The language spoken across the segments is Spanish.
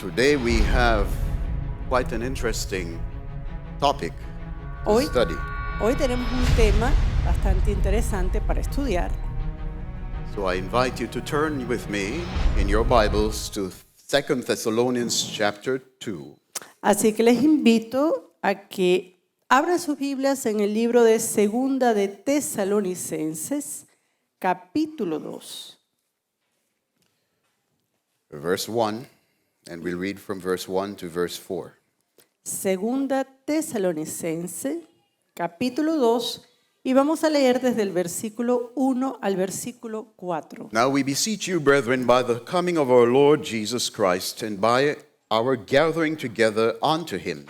Today we have quite an interesting topic to Hoy, study. hoy tenemos un tema bastante interesante para estudiar. So I invite you to turn with me in your Bibles to 2 Thessalonians chapter 2. Así que les invito a que abran sus Biblias en el libro de Segunda de Tesalonicenses, capítulo 2. Verse 1, and we'll read from verse 1 to verse 4. Segunda Tesalonicense, capítulo 2, y vamos a leer desde el versículo 1 al versículo 4. Now we beseech you, brethren, by the coming of our Lord Jesus Christ, and by our gathering together unto him,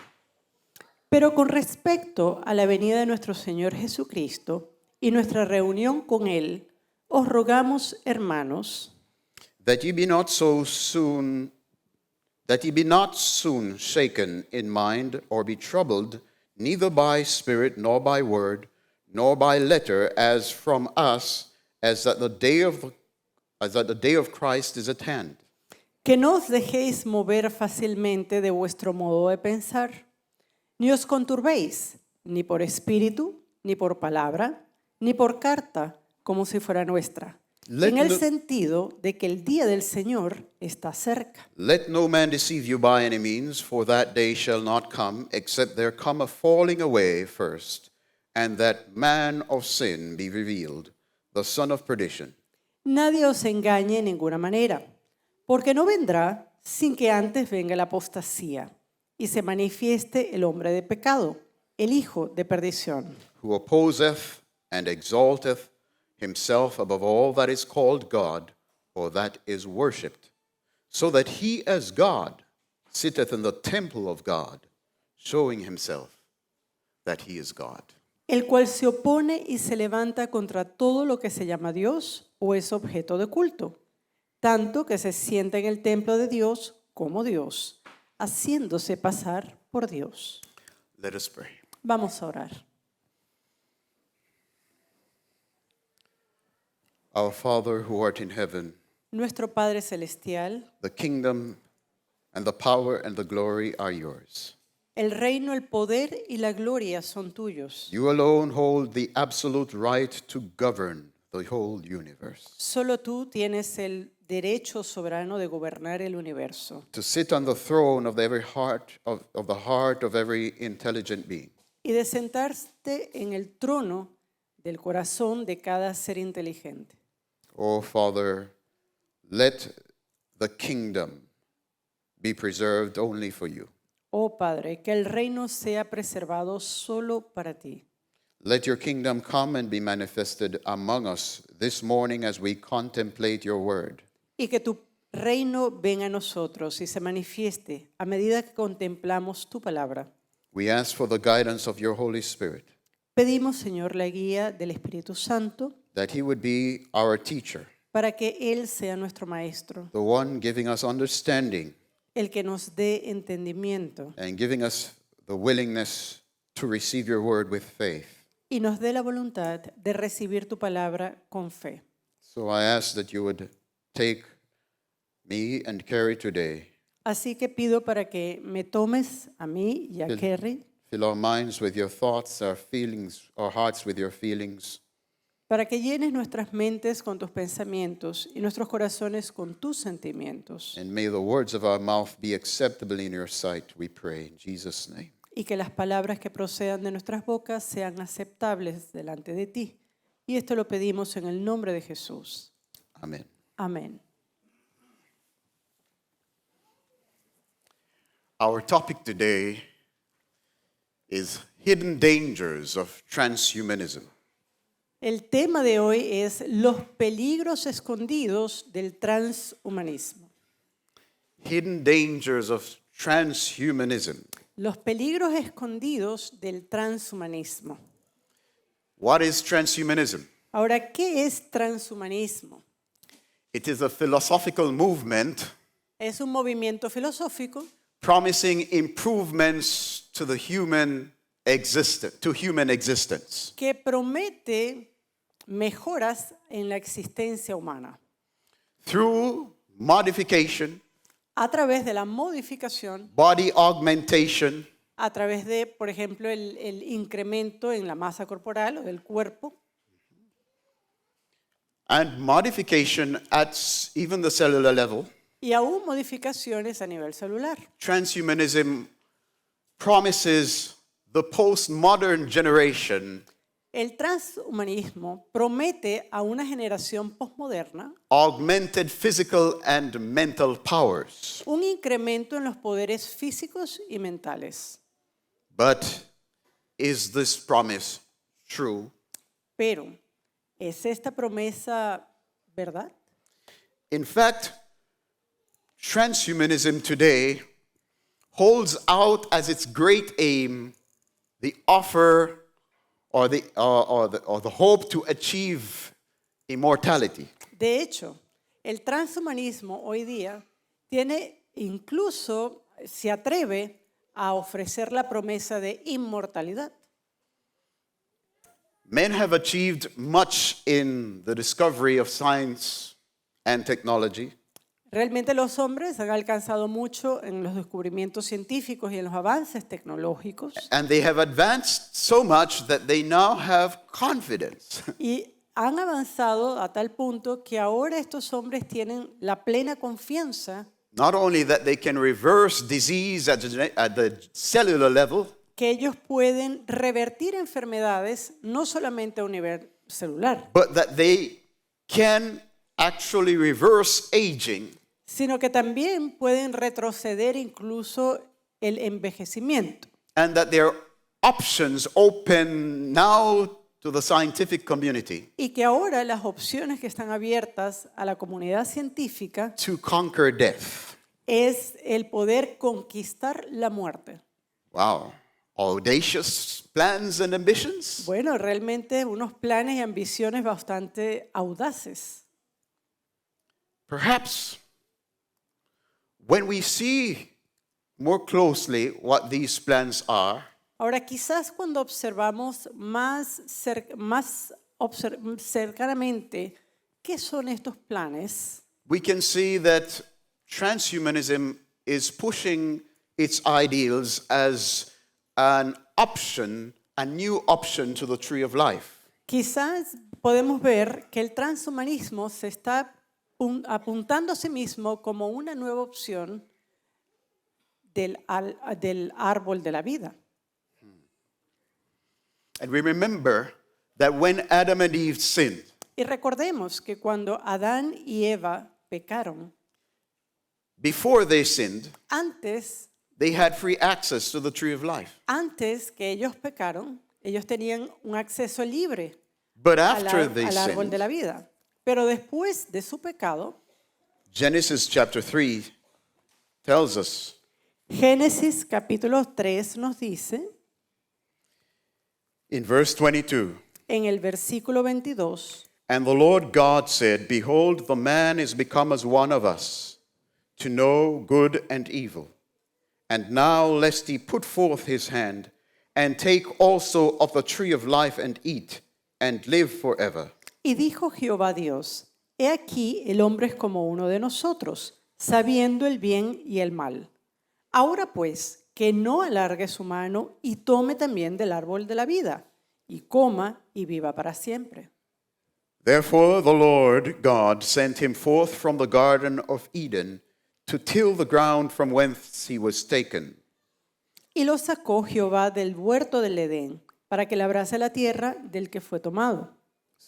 Pero con respecto a la venida de nuestro Señor Jesucristo y nuestra reunión con Él, os rogamos, hermanos, that ye be not soon shaken in mind, or be troubled, neither by spirit, nor by word, nor by letter, as from us, as that the day of Christ is at hand. que no os dejéis mover fácilmente de vuestro modo de pensar, ni os conturbéis, ni por espíritu, ni por palabra, ni por carta, como si fuera nuestra, en el sentido de que el día del Señor está cerca. Let no man deceive you by any means, for that day shall not come, except there come a falling away first, and that man of sin be revealed, the son of perdition. Nadie os engañe en ninguna manera, porque no vendrá sin que antes venga la apostasía y se manifieste el hombre de pecado, el hijo de perdición, Who opposeth and exalteth himself above all that is called God, or that is worshipped, so that he as God sitteth in the temple of God, showing himself that he is God. el cual se opone y se levanta contra todo lo que se llama Dios o es objeto de culto, tanto que se sienta en el templo de Dios como Dios, haciéndose pasar por Dios. Let us pray. Vamos a orar. Our Father who art in heaven, Nuestro Padre Celestial, the kingdom and the power and the glory are yours. el reino, el poder y la gloria son tuyos. You alone hold the absolute right to govern the whole universe, Solo tú tienes el derecho soberano de gobernar el universo to sit on the throne of every heart of the heart of every intelligent being. y de sentarte en el trono del corazón de cada ser inteligente. Oh, Father, let the kingdom be preserved only for you. Oh Padre, que el reino sea preservado solo para ti. Let your kingdom come and be manifested among us this morning as we contemplate your word. Y que tu reino venga a nosotros y se manifieste a medida que contemplamos tu palabra. We ask for the guidance of your Holy Spirit, Pedimos, Señor, la guía del Espíritu Santo that he would be our teacher, para que Él sea nuestro maestro, the one giving us understanding el que nos dé entendimiento and giving us the willingness to receive your word with faith. y nos dé la voluntad de recibir tu palabra con fe. So I ask that you would take me and Carrie today, Así que pido para que me tomes a mí y a Kerry, fill our minds with your thoughts, our feelings, our hearts with your feelings, para que llenes nuestras mentes con tus pensamientos y nuestros corazones con tus sentimientos, and may the words of our mouth be acceptable in your sight, we pray, in Jesus' name. y que las palabras que procedan de nuestras bocas sean aceptables delante de ti. Y esto lo pedimos en el nombre de Jesús. Amen. Amén. Our topic today is hidden dangers of transhumanism. El tema de hoy es los peligros escondidos del transhumanismo. Hidden dangers of transhumanism. Los peligros escondidos del transhumanismo. What is transhumanism? Ahora, ¿qué es transhumanismo? It is a philosophical movement Es un movimiento filosófico promising improvements to the human existence. que promete mejoras en la existencia humana Through modification a través de la modificación, body augmentation, a través de, por ejemplo, el incremento en la masa corporal o del cuerpo, and modification at even the cellular level. y aún modificaciones a nivel celular. Transhumanism promises the postmodern generation El transhumanismo promete a una generación posmoderna augmented physical and mental powers. un incremento en los poderes físicos y mentales. But is this promise true? Pero, ¿es esta promesa verdad? In fact, transhumanism today holds out as its great aim the offer or the hope to achieve immortality. De hecho, el transhumanismo hoy día tiene incluso, se atreve a ofrecer la promesa de inmortalidad. Men have achieved much in the discovery of science and technology, Realmente los hombres han alcanzado mucho en los descubrimientos científicos y en los avances tecnológicos and they have advanced so much that they now have confidence y han avanzado a tal punto que ahora estos hombres tienen la plena confianza not only that they can reverse disease at the cellular level, que ellos pueden revertir enfermedades no solamente a un nivel celular, but that they can actually reverse aging sino que también pueden retroceder incluso el envejecimiento. and that their options open now to the scientific community Y que ahora las opciones que están abiertas a la comunidad científica to conquer death. es el poder conquistar la muerte. Wow. Audacious plans and ambitions. Bueno, realmente unos planes y ambiciones bastante audaces. Perhaps when we see more closely what these plans are, Ahora, quizás cuando observamos más cercanamente qué son estos planes, we can see that transhumanism is pushing its ideals as an option, a new option to the tree of life. quizás podemos ver que el transhumanismo se está apuntando a sí mismo como una nueva opción del árbol de la vida. And we remember that when Adam and Eve sinned, Y recordemos que cuando Adán y Eva pecaron, before they sinned, antes they had free access to the tree of life. que ellos pecaron, ellos tenían un acceso libre But after they al árbol de sinned, la vida. Pero después de su pecado, Genesis chapter 3 tells us Génesis capítulo 3 nos dice, in verse 22, en el versículo 22, and the Lord God said, behold, the man is become as one of us, to know good and evil. And now lest he put forth his hand, and take also of the tree of life and eat, and live forever. y dijo Jehová Dios, he aquí el hombre es como uno de nosotros, sabiendo el bien y el mal. Ahora pues, que no alargue su mano y tome también del árbol de la vida, y coma y viva para siempre. Therefore the Lord God sent him forth from the garden of Eden to till the ground from whence he was taken. Y lo sacó Jehová del huerto del Edén, para que labrase la tierra del que fue tomado.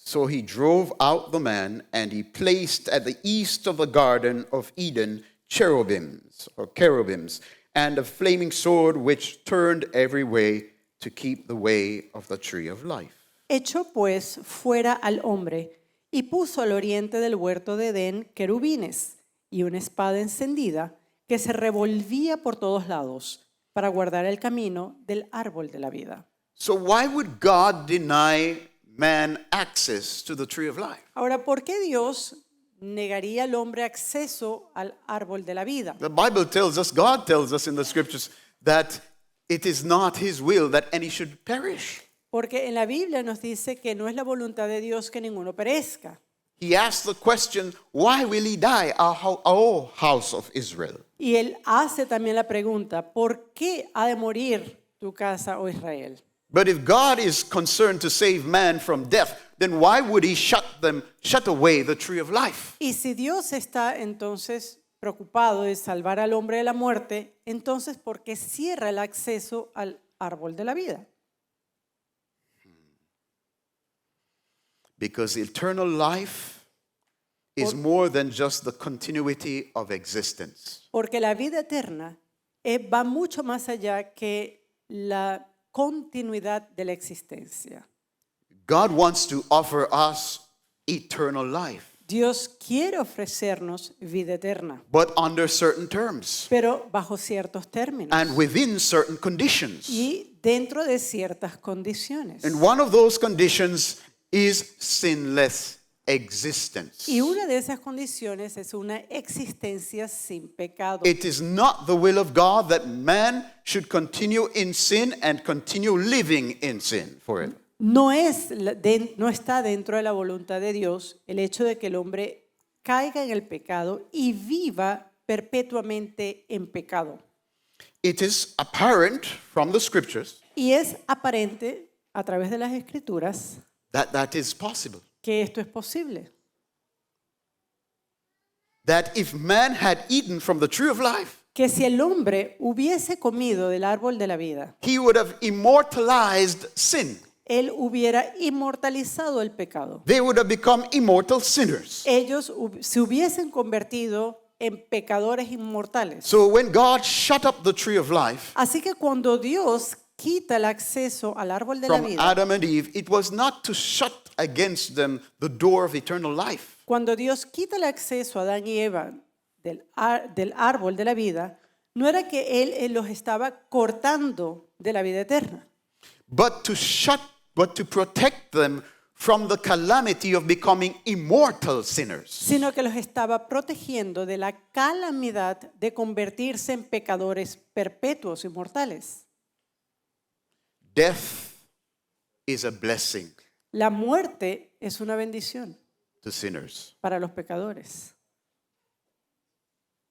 So he drove out the man, and he placed at the east of the garden of Eden cherubims, and a flaming sword which turned every way to keep the way of the tree of life. Echó pues fuera al hombre y puso al oriente del huerto de Edén querubines y una espada encendida que se revolvía por todos lados para guardar el camino del árbol de la vida. So why would God deny man access to the tree of life? Ahora, ¿por qué Dios negaría al hombre acceso al árbol de la vida? The Bible tells us, God tells us in the scriptures, that it is not his will that any should perish. Porque en la Biblia nos dice que no es la voluntad de Dios que ninguno perezca. he asked the question, why will he die, O house of Israel? Y él hace también la pregunta, ¿por qué ha de morir tu casa, oh Israel? But if God is concerned to save man from death, then why would he shut away the tree of life? Y si Dios está entonces preocupado de salvar al hombre de la muerte, entonces ¿por qué cierra el acceso al árbol de la vida? Because eternal life is more than just the continuity of existence. Porque la vida eterna va mucho más allá que la continuidad de la existencia. God wants to offer us eternal life, Dios quiere ofrecernos vida eterna, but under certain terms pero bajo ciertos términos and within certain conditions. y dentro de ciertas condiciones. And one of those conditions is sinless existence. Y una de esas condiciones es una existencia sin pecado. It is not the will of God that man should continue in sin and continue living in sin forever. No está dentro de la voluntad de Dios el hecho de que el hombre caiga en el pecado y viva perpetuamente en pecado. It is apparent from the scriptures Y es aparente a través de las Escrituras that that is possible. que esto es posible. That if man had eaten from the tree of life, Que si el hombre hubiese comido del árbol de la vida, he would have immortalized sin. él hubiera inmortalizado el pecado. They would have become immortal sinners. Ellos se hubiesen convertido en pecadores inmortales. So when God shut up the tree of life Así que cuando Dios quita el acceso al árbol de la from vida, Adam and Eve, it was not to shut against them the door of eternal life. cuando Dios quita el acceso a Adán y Eva del árbol de la vida, no era que él los estaba cortando de la vida eterna, But to protect them from the calamity of becoming immortal sinners. sino que los estaba protegiendo de la calamidad de convertirse en pecadores perpetuos y mortales. Death is a blessing La muerte es una bendición to sinners. para los pecadores.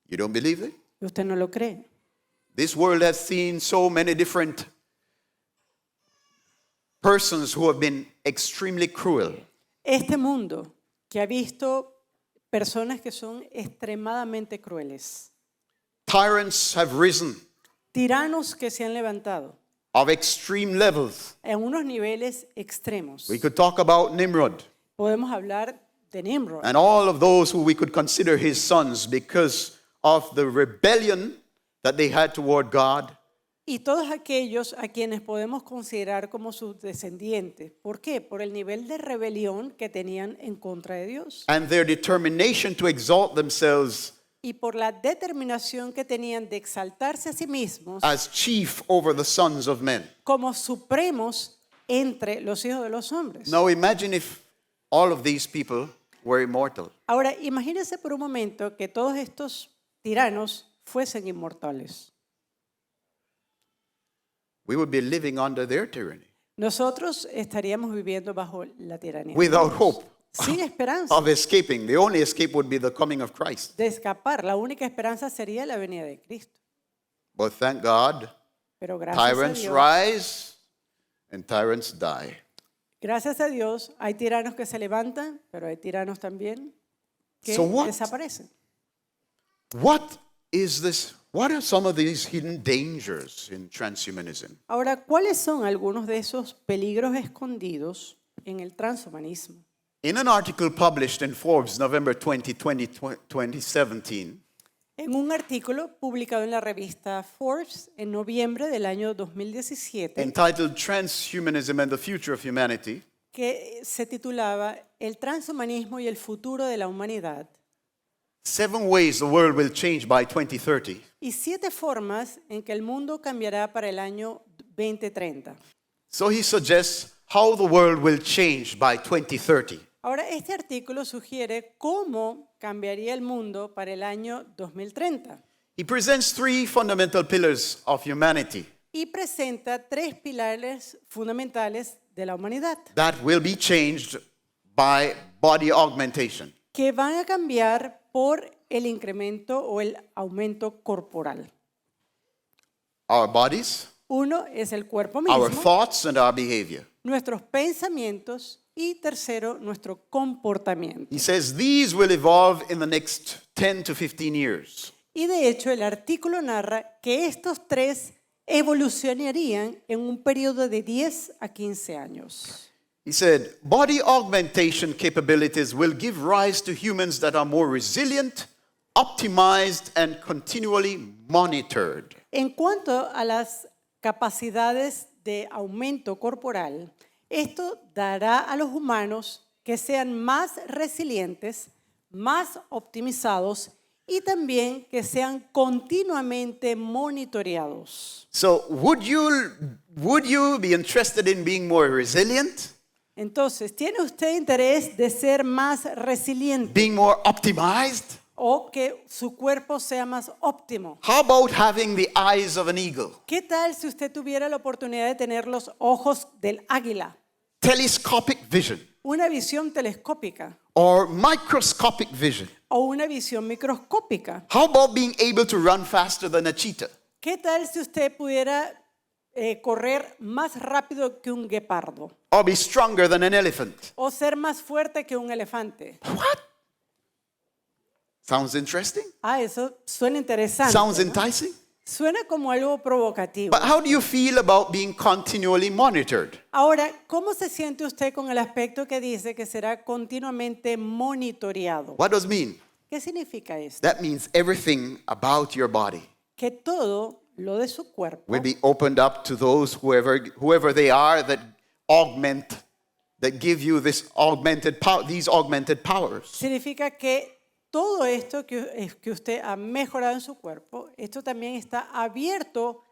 You don't believe it? ¿Y usted no lo cree? This world has seen so many different persons who have been extremely cruel. Este mundo que ha visto personas que son extremadamente crueles, Tyrants have risen tiranos que se han levantado of extreme levels. en unos niveles extremos. We could talk about Nimrod Podemos hablar de Nimrod and all of those who we could consider his sons because of the rebellion that they had toward God. y todos aquellos a quienes podemos considerar como sus descendientes. ¿Por qué? Por el nivel de rebelión que tenían en contra de Dios And their determination to exalt themselves y por la determinación que tenían de exaltarse a sí mismos as chief over the sons of men. como supremos entre los hijos de los hombres. Now imagine if all of these people were immortal. Ahora, imagínense por un momento que todos estos tiranos fuesen inmortales. We would be living under their tyranny Nosotros estaríamos viviendo bajo la tiranía. de without Dios, hope sin esperanza of escaping. The only escape would be the coming of Christ. de escapar. La única esperanza sería la venida de Cristo. But thank God, Pero tyrants rise and tyrants die. gracias a Dios, hay tiranos que se levantan, pero hay tiranos también que So what? desaparecen. What is this? What are some of these hidden dangers in transhumanism? Ahora, ¿cuáles son algunos de esos peligros escondidos en el transhumanismo? In an article published in Forbes November 2017, En un artículo publicado en la revista Forbes en noviembre del año 2017, entitled Transhumanism and the Future of Humanity, que se titulaba El transhumanismo y el futuro de la humanidad, 7 ways the world will change by 2030. y 7 formas en que el mundo cambiará para el año 2030. So he suggests how the world will change by 2030. Ahora, este artículo sugiere cómo cambiaría el mundo para el año 2030 He presents 3 fundamental pillars of humanity y presenta 3 pilares fundamentales de la humanidad that will be changed by body augmentation. que van a cambiar por el incremento o el aumento corporal. Our bodies, Uno es el cuerpo our mismo, thoughts, and our behavior. nuestros pensamientos y tercero, nuestro comportamiento. He says these will evolve in the next 10 to 15 years. Y de hecho el artículo narra que estos tres evolucionarían en un periodo de 10 a 15 años. He said, body augmentation capabilities will give rise to humans that are more resilient, optimized, and continually monitored. En cuanto a las capacidades de aumento corporal, esto dará a los humanos que sean más resilientes, más optimizados y también que sean continuamente monitoreados. So, would you be interested in being more resilient, Entonces, ¿tiene usted interés de ser más resiliente being more optimized? o que su cuerpo sea más óptimo? How about having the eyes of an eagle, ¿Qué tal si usted tuviera la oportunidad de tener los ojos del águila? telescopic vision, Una visión telescópica or microscopic vision? o una visión microscópica. How about being able to run faster than a cheetah? ¿Qué tal si usted pudiera correr más rápido que un guepardo Or be stronger than an elephant? o ser más fuerte que un elefante? What? Sounds interesting? Ah, eso suena interesante. Sounds ¿no? enticing? Suena como algo provocativo. But how do you feel about being continually monitored? Ahora, ¿cómo se siente usted con el aspecto que dice que será continuamente monitoreado? What does it mean? ¿Qué significa esto? That means everything about your body Que todo lo de su cuerpo will be opened up to those whoever they are that give you these augmented powers. significa que todo esto que usted ha mejorado en su cuerpo, esto también está abierto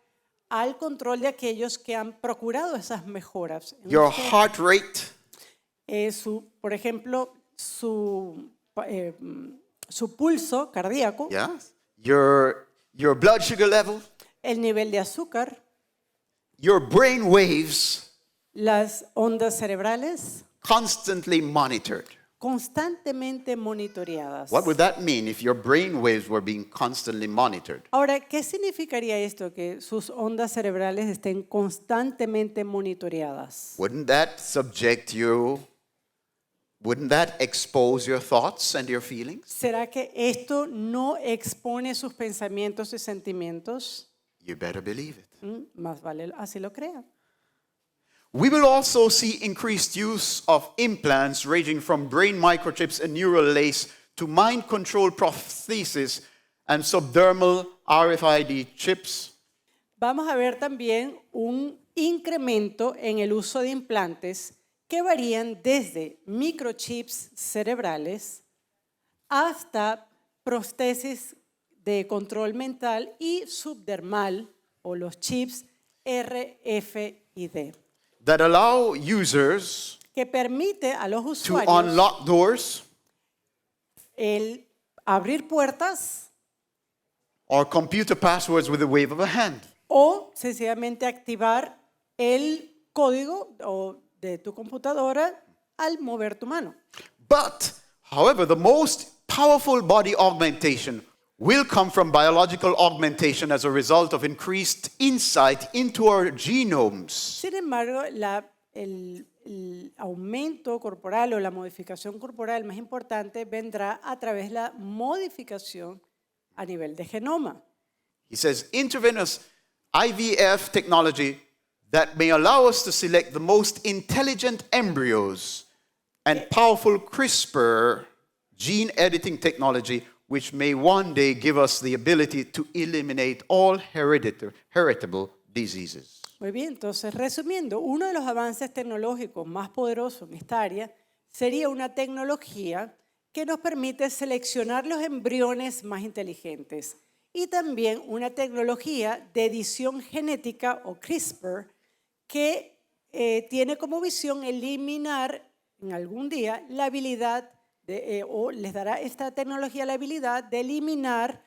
al control de aquellos que han procurado esas mejoras. En Your usted. heart rate, Por ejemplo, su pulso cardíaco, yes, your blood sugar level, el nivel de azúcar, your brain waves las ondas cerebrales, constantly monitored. constantemente monitoreadas. What would that mean if your brain waves were being constantly monitored? Ahora, ¿qué significaría esto? Que sus ondas cerebrales estén constantemente monitoreadas. Wouldn't that expose your thoughts and your feelings? ¿Será que esto no expone sus pensamientos y sentimientos? You better believe it. Más vale así lo crea. We will also see increased use of implants ranging from brain microchips and neural lace to mind control prosthesis and subdermal RFID chips. Vamos a ver también un incremento en el uso de implantes que varían desde microchips cerebrales hasta prótesis de control mental y subdermal o los chips RFID, That allow users que permite a los to usuarios unlock doors el abrir puertas or computer passwords with the wave of a hand. o sencillamente activar el código de tu computadora al mover tu mano. But, however, the most powerful body augmentation will come from biological augmentation as a result of increased insight into our genomes. Sin embargo, el aumento corporal o la modificación corporal más importante vendrá a través de la modificación a nivel de genoma. He says intravenous IVF technology that may allow us to select the most intelligent embryos and powerful CRISPR gene editing technology which may one day give us the ability to eliminate all heritable diseases. Muy bien, entonces resumiendo, uno de los avances tecnológicos más poderosos en esta área sería una tecnología que nos permite seleccionar los embriones más inteligentes y también una tecnología de edición genética o CRISPR que tiene como visión eliminar en algún día la habilidad o les dará esta tecnología la habilidad de eliminar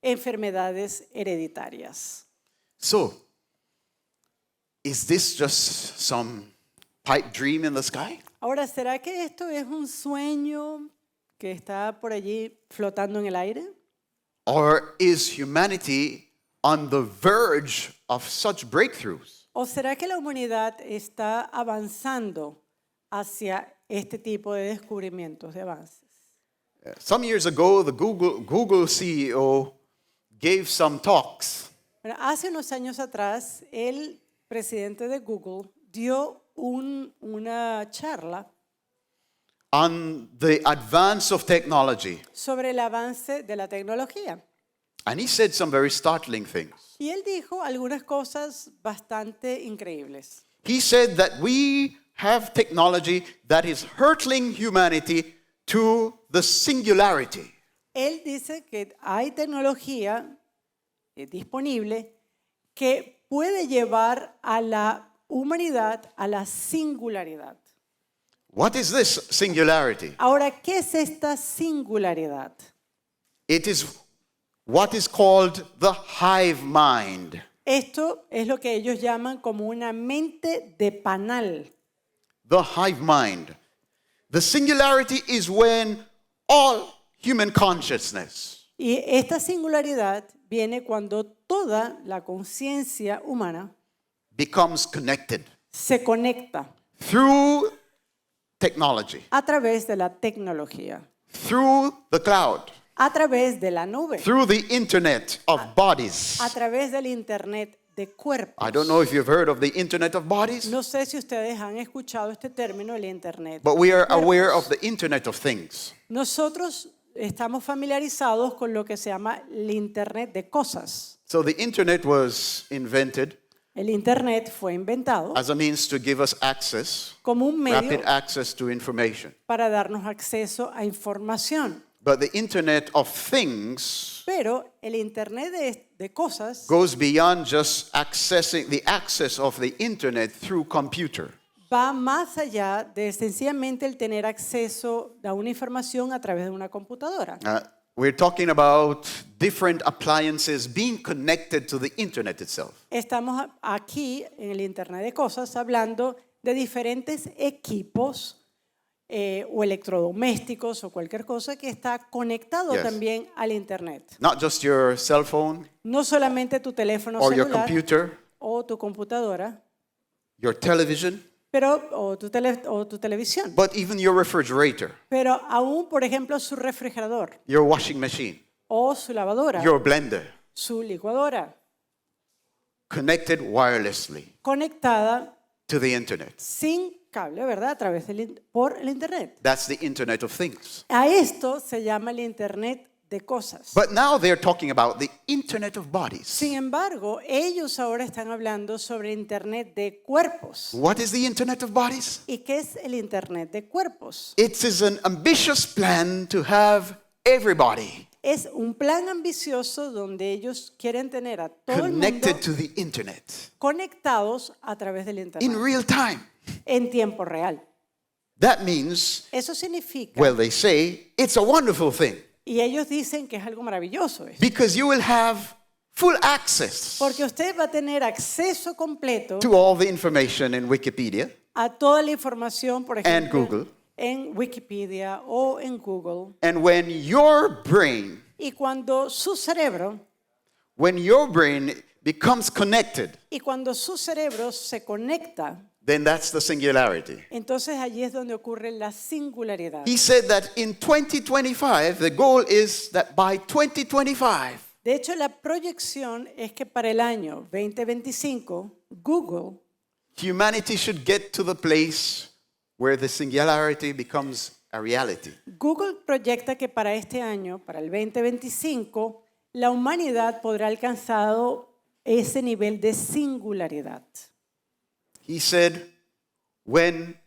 enfermedades hereditarias. So, is this just some pipe dream in the sky? Ahora, ¿será que esto es un sueño que está por allí flotando en el aire? Or is humanity on the verge of such breakthroughs? ¿O será que la humanidad está avanzando hacia este tipo de descubrimientos, de avances? Some years ago, the Google CEO gave some talks. Bueno, hace unos años atrás, el presidente de Google dio una charla On the advance of technology. sobre el avance de la tecnología. And he said some very startling things. Y él dijo algunas cosas bastante increíbles. He said that we have technology that is hurtling humanity to the singularity. Él dice que hay tecnología disponible que puede llevar a la humanidad a la singularidad. What is this singularity? Ahora, ¿qué es esta singularidad? It is what is called the hive mind. Esto es lo que ellos llaman como una mente de panal. The hive mind. The singularity is when all human consciousness Y esta singularidad viene cuando toda la conciencia humana becomes connected se conecta through technology, a través de la tecnología, through the cloud, a través de la nube, through the internet of bodies. a través del Internet de cuerpos. I don't know if you've heard of the internet of bodies, No sé si ustedes han escuchado este término, el Internet. but we are de cuerpos. aware of the internet of things. Nosotros estamos familiarizados con lo que se llama el Internet de cosas. So the internet was invented El Internet fue inventado as a means to give us access, como un medio rapid access to information. para darnos acceso a información. But the internet of things Pero el Internet de cosas goes beyond just accessing the access of the internet through computer. va más allá de sencillamente el tener acceso a una información a través de una computadora. We're talking about different appliances being connected to the internet itself. Estamos aquí en el Internet de cosas hablando de diferentes equipos o electrodomésticos o cualquier cosa que está conectado Yes. también al Internet. Not just your cell phone No solamente tu teléfono or your celular computer, o tu computadora, your television, pero, o tu televisión, but even your refrigerator, pero aún, por ejemplo, su refrigerador your washing machine, o su lavadora, your blender, su licuadora, connected wirelessly conectada to the internet. sin cable, ¿verdad? A través por el Internet. That's the internet of things. A esto se llama el Internet de cosas. But now they're talking about the internet of bodies. Sin embargo, ellos ahora están hablando sobre Internet de cuerpos. What is the internet of bodies? ¿Y qué es el Internet de cuerpos? It is an ambitious plan to have everybody Es un plan ambicioso donde ellos quieren tener a todo el mundo connected to the internet conectados a través del in Internet real time. en tiempo real. That means, Eso significa, well, they say it's a wonderful thing y ellos dicen que es algo maravilloso esto, because you will have full access porque usted va a tener acceso completo to all the information in Wikipedia a toda la información, por and ejemplo, Google. en Wikipedia o en Google. And when your brain Y cuando su cerebro becomes connected, Y cuando su cerebro se conecta, then that's the singularity. entonces allí es donde ocurre la singularidad. He said that in 2025, the goal is that by 2025, De hecho, la proyección es que para el año 2025, Google, humanity should get to the place where the singularity becomes a reality. Google proyecta que para este año, para el 2025, la humanidad podrá alcanzar ese nivel de singularidad. He said, when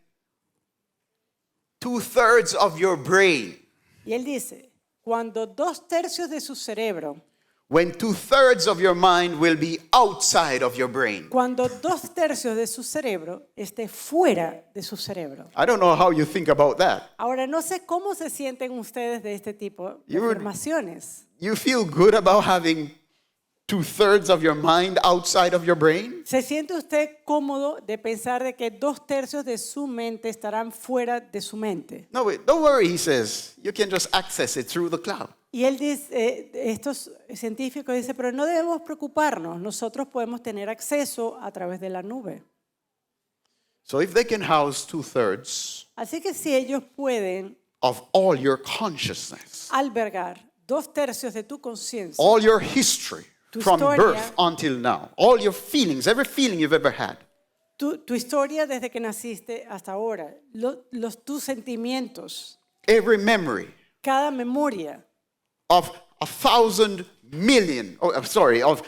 2/3 of your brain, Y él dice, cuando 2/3 de su cerebro, when 2/3 of your mind will be outside of your brain. cuando 2/3 de su cerebro esté fuera de su cerebro. I don't know how you think about that. Ahora, no sé cómo se sienten ustedes de este tipo de You would- afirmaciones. You feel good about having 2/3 of your mind outside of your brain? ¿Se siente usted cómodo de pensar de que 2/3 de su mente estarán fuera de su mente? No, wait, don't worry, he says. You can just access it through the cloud. Y él dice, estos científicos dicen, pero no debemos preocuparnos, nosotros podemos tener acceso a través de la nube. So if they can house 2/3 Así que si ellos pueden of all your consciousness, albergar 2/3 de tu conciencia, all your history Tu from historia. birth until now, all your feelings, every feeling you've ever had, tu historia desde que naciste hasta ahora, tus sentimientos, every memory cada memoria, of 1,000 million, of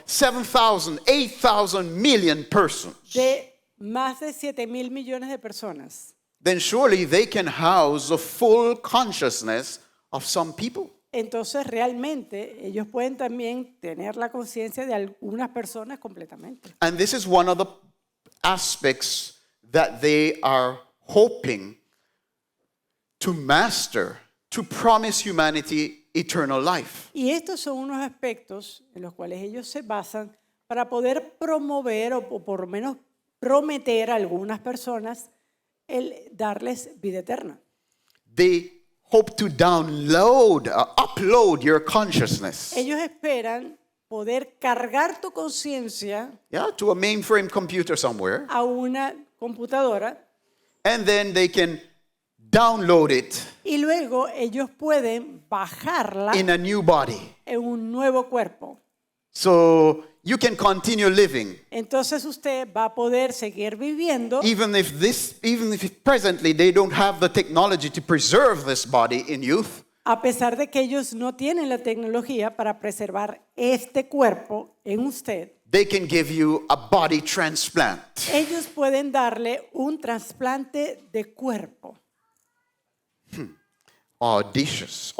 7,000, 8,000 million persons, de más de 7.000 millones de personas, then surely they can house the full consciousness of some people. entonces realmente ellos pueden también tener la conciencia de algunas personas completamente. And this is one of the aspects that they are hoping to master, to promise humanity eternal life. Y estos son unos aspectos en los cuales ellos se basan para poder promover o por lo menos prometer a algunas personas el darles vida eterna. They hope to upload your consciousness, Ellos esperan poder cargar tu conciencia to a mainframe computer somewhere, a una computadora and then they can download it y luego ellos pueden bajarla in a new body. en un nuevo cuerpo. So you can continue living, Entonces usted va a poder seguir viviendo even if presently they don't have the technology to preserve this body in youth. a pesar de que ellos no tienen la tecnología para preservar este cuerpo en usted. They can give you a body transplant. Ellos pueden darle un trasplante de cuerpo. Audacious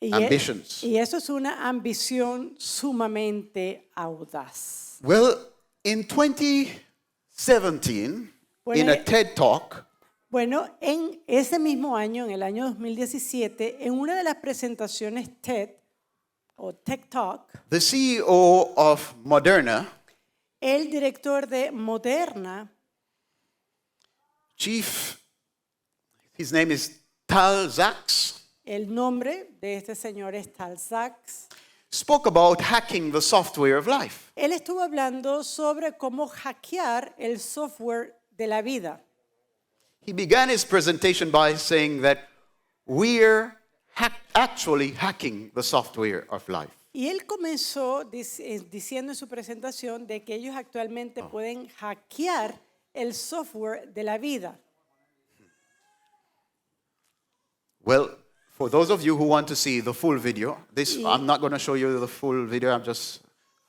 Y, ambitions. y eso es una ambición sumamente audaz. Well, in 2017, Bueno, in a TED Talk, Bueno, en ese mismo año, en el año 2017, en una de las presentaciones TED o Tech Talk, the CEO of Moderna, el director de Moderna, his name is Tal Zaks, el nombre de este señor es Tal Zaks, spoke about hacking the software of life. él estuvo hablando sobre cómo hackear el software de la vida. He began his presentation by saying that we're actually hacking the software of life. Y él comenzó diciendo en su presentación de que ellos actualmente pueden hackear el software de la vida. Well, for those of you who want to see the full video, I'm not going to show you the full video, I'm just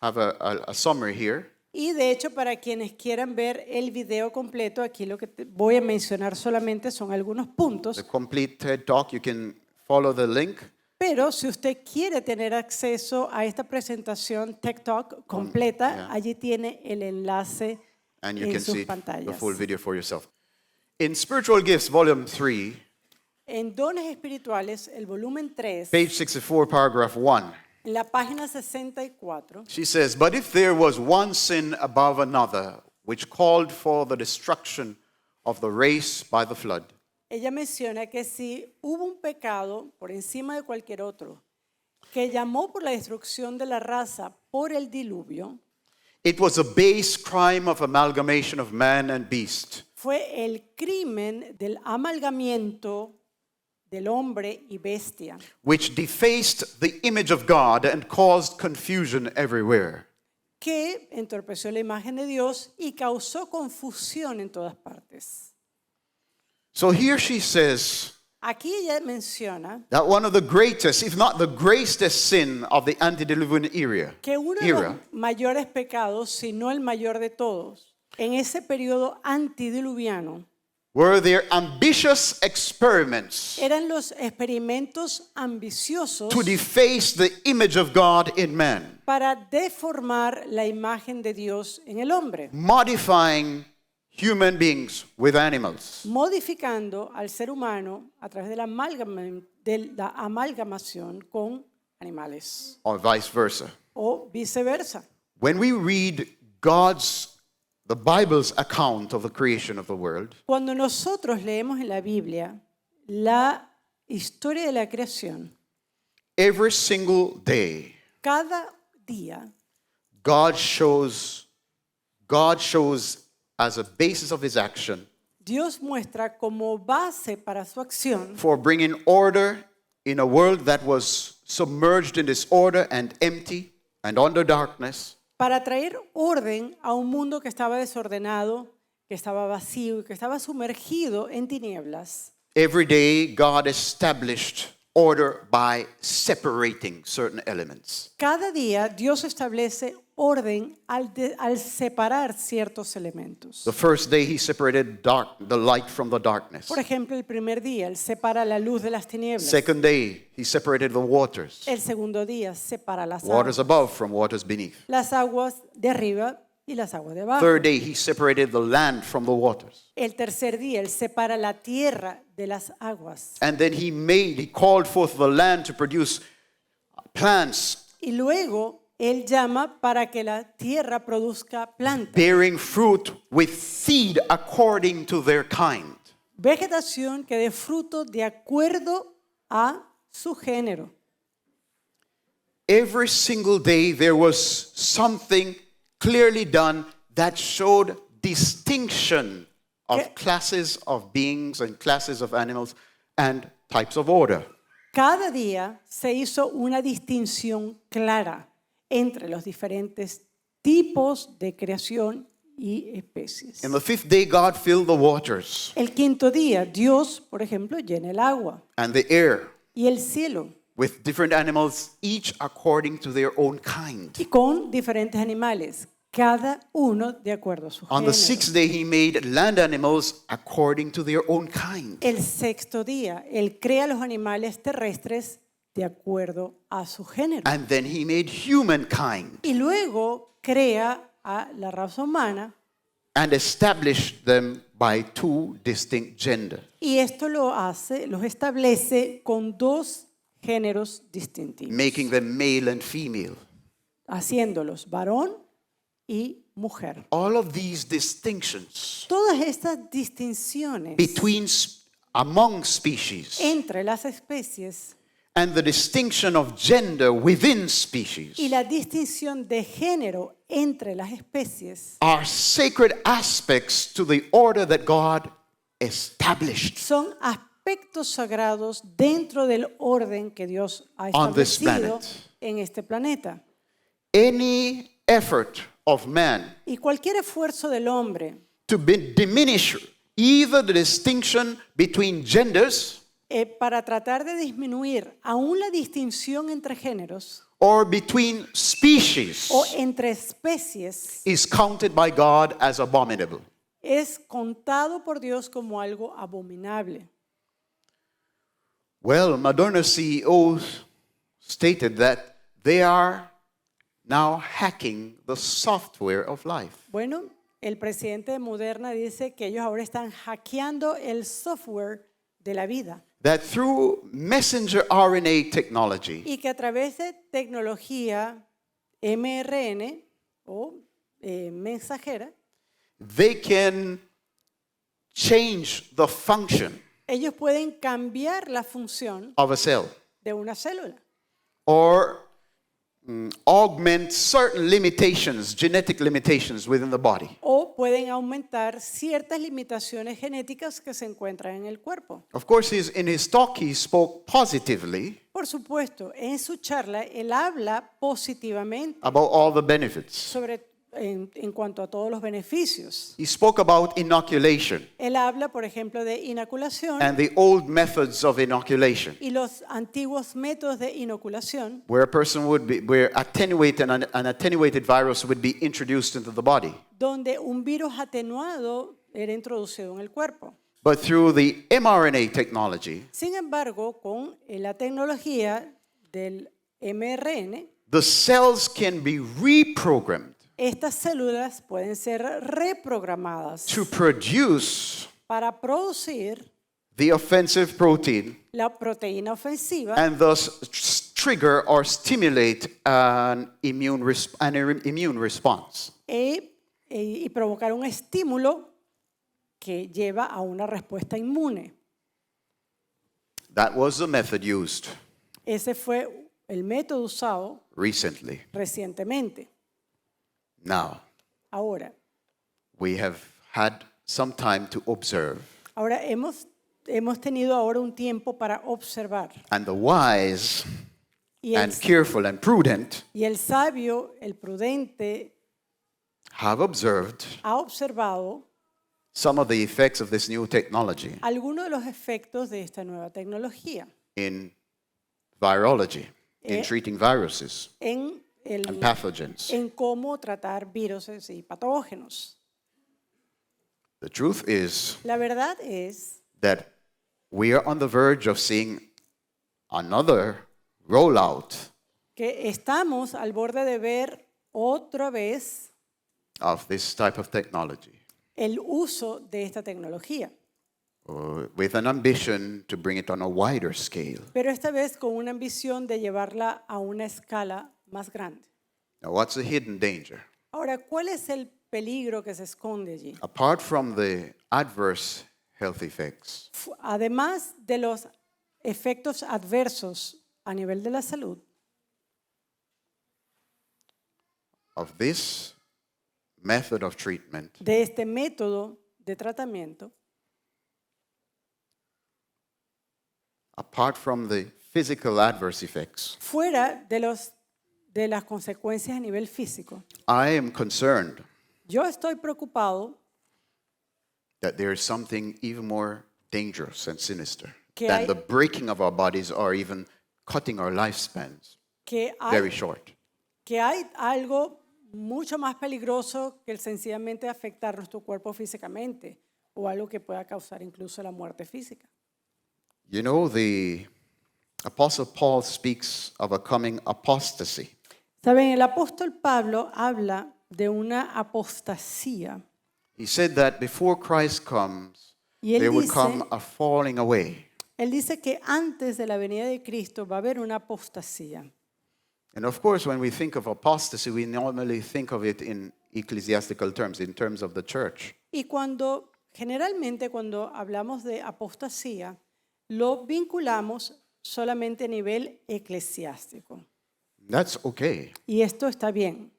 have a summary here. Y de hecho, para quienes quieran ver el video completo, aquí lo que voy a mencionar solamente son algunos puntos. The complete TED Talk, you can follow the link. Pero si usted quiere tener acceso a esta presentación Tech Talk completa, allí tiene el enlace And you en can sus see the pantallas. full video for yourself. In Spiritual Gifts, Volume 3, En Dones Espirituales, el volumen 3, page 64, paragraph 1, en la página 64, she says, "But if there was one sin above another, which called for the destruction of the race by the flood, ella menciona que si hubo un pecado por encima de cualquier otro que llamó por la destrucción de la raza por el diluvio, it was a base crime of amalgamation of man and beast, fue el crimen del amalgamiento del hombre y bestia, which defaced the image of God and caused confusion everywhere." que entorpeció la imagen de Dios y causó confusión en todas partes. So here she says Aquí ella menciona that one of the greatest, if not the greatest sin of the antediluvian era, que uno de los mayores pecados, si no el mayor de todos, en ese periodo antediluviano, were their ambitious experiments eran los experimentos ambiciosos to deface the image of God in man, para deformar la imagen de Dios en el hombre, modifying human beings with animals. modificando al ser humano a través de la amalgamación con animales Or vice versa. o viceversa. When we read the Bible's account of the creation of the world, Cuando nosotros leemos en la Biblia la historia de la creación, every single day, cada día God shows as a basis of his action Dios muestra como base para su acción for bringing order in a world that was submerged in disorder and empty and under darkness. para traer orden a un mundo que estaba desordenado, que estaba vacío y que estaba sumergido en tinieblas. Every day, God established order by separating certain elements. Cada día Dios establece orden al separar ciertos elementos. The first day, he separated the light from the darkness. Por ejemplo, el primer día Él separa la luz de las tinieblas. Second day, he separated the waters. El segundo día separa las Waters aguas. above from waters beneath. Las aguas de arriba y las aguas de abajo. Third day, he separated the land from the waters. El tercer día Él separa la tierra de las aguas. And then he called forth the land to produce plants Y luego Él llama para que la tierra produzca plantas. bearing fruit with seed according to their kind. Vegetación que dé fruto de acuerdo a su género. Every single day there was something clearly done that showed distinction of classes of beings and classes of animals and types of order. Cada día se hizo una distinción clara entre los diferentes tipos de creación y especies. In the fifth day, God filled the waters El quinto día, Dios, por ejemplo, llena el agua and the air y el cielo, with different animals, each according to their own kind. y con diferentes animales, cada uno de acuerdo a su On género. the sixth day, he made land animals according to their own kind. El sexto día, Él crea los animales terrestres de acuerdo a su género. And then he made humankind Y luego crea a la raza humana, and established them by two distinct genders. y esto los establece con dos géneros distintivos, Making them male and female. haciéndolos varón y mujer. All of these distinctions Todas estas distinciones among species entre las especies and the distinction of gender within species y la distinción de género entre las especies are sacred aspects to the order that God established son aspectos sagrados dentro del orden que Dios ha on this establecido planet. en este planeta. Any effort of man Y cualquier esfuerzo del hombre to diminish either the distinction between genders para tratar de disminuir aún la distinción entre géneros or between species o entre especies is counted by God as abominable. es contado por Dios como algo abominable. Well, Moderna CEOs stated that they are now hacking the software of life. Bueno, el presidente de Moderna dice que ellos ahora están hackeando el software de la vida That through messenger RNA technology, y que a través de tecnología mRNA o mensajera, they can change the function ellos pueden cambiar la función of a cell de una célula or augment certain limitations, genetic limitations within the body. o pueden aumentar ciertas limitaciones genéticas que se encuentran en el cuerpo. Of course, in his talk, he spoke positively Por supuesto, en su charla él habla positivamente about all the benefits. sobre en cuanto a todos los beneficios. He spoke about inoculation Él habla, por ejemplo, de inoculación and the old methods of inoculation, y los antiguos métodos de inoculación, where a person where an attenuated virus would be introduced into the body. donde un virus atenuado era introducido en el cuerpo. But through the mRNA technology, Sin embargo, con la tecnología del mRNA, the cells can be reprogrammed estas células pueden ser reprogramadas to produce para producir the offensive protein la proteína ofensiva and thus trigger or stimulate an immune response. Y provocar un estímulo que lleva a una respuesta inmune. That was the method used Ese fue el método usado recently. recientemente. Now, Ahora we have had some time to observe. hemos tenido ahora un tiempo para observar. And the wise Y and careful and prudent y el sabio, el prudente, have observed ha observado some of the effects of this new technology algunos de los efectos de esta nueva tecnología in virology, in treating viruses en, and pathogens. en cómo tratar virus y patógenos. The truth is La verdad es that we are on the verge of seeing another rollout que estamos al borde de ver otra vez of this type of technology el uso de esta tecnología, with an ambition to bring it on a wider scale. pero esta vez con una ambición de llevarla a una escala más grande. Now, what's the hidden danger? Ahora, ¿cuál es el peligro que se esconde allí? Apart from the adverse health effects, Además de los efectos adversos a nivel de la salud, of this method of treatment, de este método de tratamiento, apart from the physical adverse effects, fuera de las consecuencias a nivel físico, I am concerned yo estoy preocupado that there is something even more dangerous and sinister Que than hay- the breaking of our bodies or even cutting our lifespans que very hay, short. que hay algo mucho más peligroso que el sencillamente afectar nuestro cuerpo físicamente o algo que pueda causar incluso la muerte física. You know, the Apostle Paul speaks of a coming apostasy. Saben, el apóstol Pablo habla de una apostasía. He said that before Christ comes, Y él there would dice- come a falling away. Él dice que antes de la venida de Cristo va a haber una apostasía. And of course, when we think of apostasy, we normally think of it in ecclesiastical terms, in terms of the church. Y generalmente cuando hablamos de apostasía, lo vinculamos solamente a nivel eclesiástico. That's okay. Y esto está bien.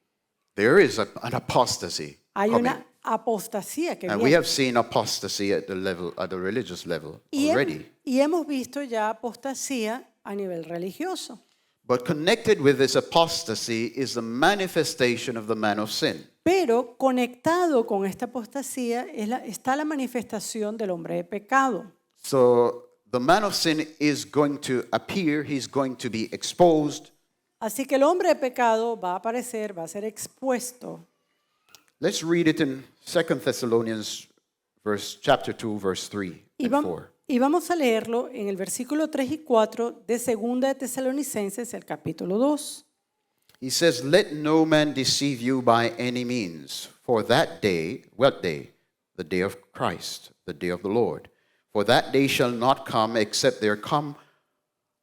There is an apostasy Hay coming. una apostasía que And we viene. have seen apostasy at the religious level already. Y hemos visto ya apostasía a nivel religioso. But connected with this apostasy is the manifestation of the man of sin. Pero conectado con esta apostasía está la manifestación del hombre de pecado. So the man of sin is going to appear, he's going to be exposed. Así que el hombre de pecado va a aparecer, va a ser expuesto. Let's read it in 2 Thessalonians chapter 2, verse 3 Y, and vam- 4. y vamos a leerlo en el versículo 3 y 4 de 2 de Tesalonicenses, el capítulo 2. He says, "Let no man deceive you by any means, for that day," what day? The day of Christ, the day of the Lord. "For that day shall not come except there come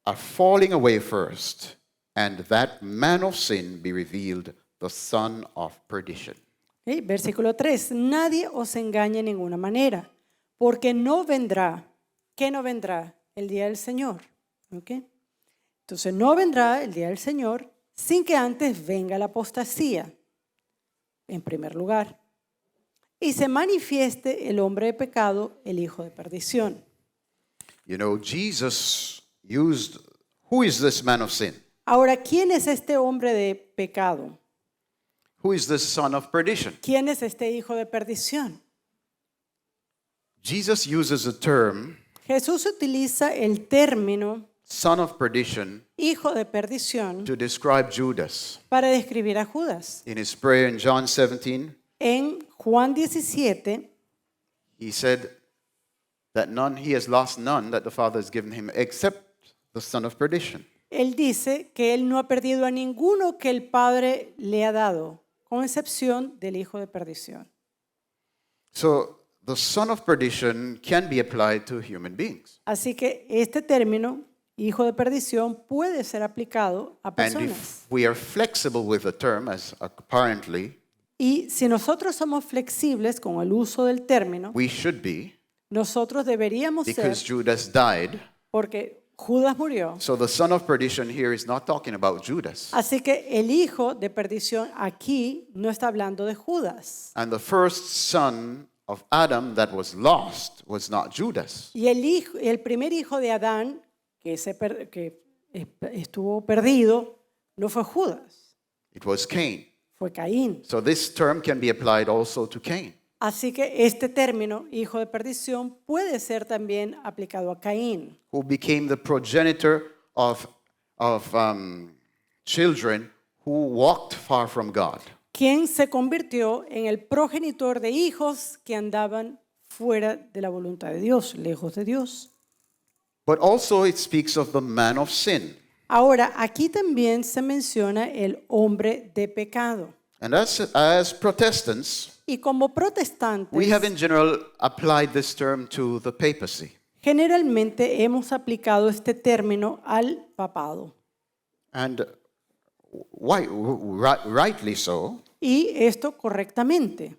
a falling away first, and that man of sin be revealed, the son of perdition." ¿Ok? Versículo 3. Nadie os engañe en ninguna manera, porque no vendrá. ¿Qué no vendrá? El día del Señor. ¿Ok? Entonces no vendrá el día del Señor sin que antes venga la apostasía, en primer lugar, y se manifieste el hombre de pecado, el hijo de perdición. You know, Jesus used, who is this man of sin? Ahora, ¿quién es este hombre de pecado? Who is this son of perdition? ¿Quién es este hijo de perdición? Jesus uses the term Jesús utiliza el término son of perdition hijo de perdición to describe Judas. para describir a Judas. In his prayer in John 17, En Juan 17, he said that he has lost none that the Father has given him except the son of perdition. él dice que él no ha perdido a ninguno que el Padre le ha dado, con excepción del hijo de perdición. So the son of perdition can be applied to human beings. Así que este término, hijo de perdición, puede ser aplicado a And personas. if we are flexible with the term, as apparently Y si nosotros somos flexibles con el uso del término, we should be, nosotros deberíamos ser, because Judas died. porque Judas murió. So the son of perdition here is not talking about Judas. Así que el hijo de perdición aquí no está hablando de Judas. And the first son of Adam that was lost was not Judas. Y el primer hijo de Adán que estuvo perdido no fue Judas, It was Cain. fue Caín. So this term can be applied also to Cain. Así que este término, hijo de perdición, puede ser también aplicado a Caín, Who became the progenitor of children who walked far from God. quien se convirtió en el progenitor de hijos que andaban fuera de la voluntad de Dios, lejos de Dios. But also it speaks of the man of sin. Ahora, aquí también se menciona el hombre de pecado. And as Protestants, Y como protestantes, we have in general applied this term to the papacy. generalmente hemos aplicado este término al papado. And rightly so. Y esto correctamente.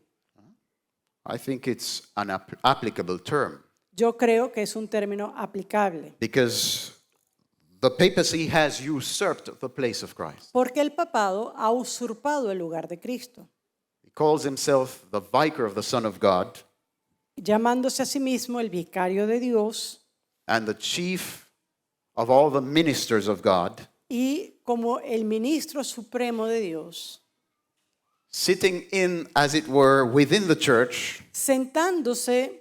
I think it's an applicable term Yo creo que es un término aplicable. because the papacy has usurped the place of Christ. Porque el papado ha usurpado el lugar de Cristo, He calls himself the vicar of the Son of God llamándose a sí mismo el vicario de Dios and the chief of all the ministers of God, y como el ministro supremo de Dios, sitting in, as it were, within the church sentándose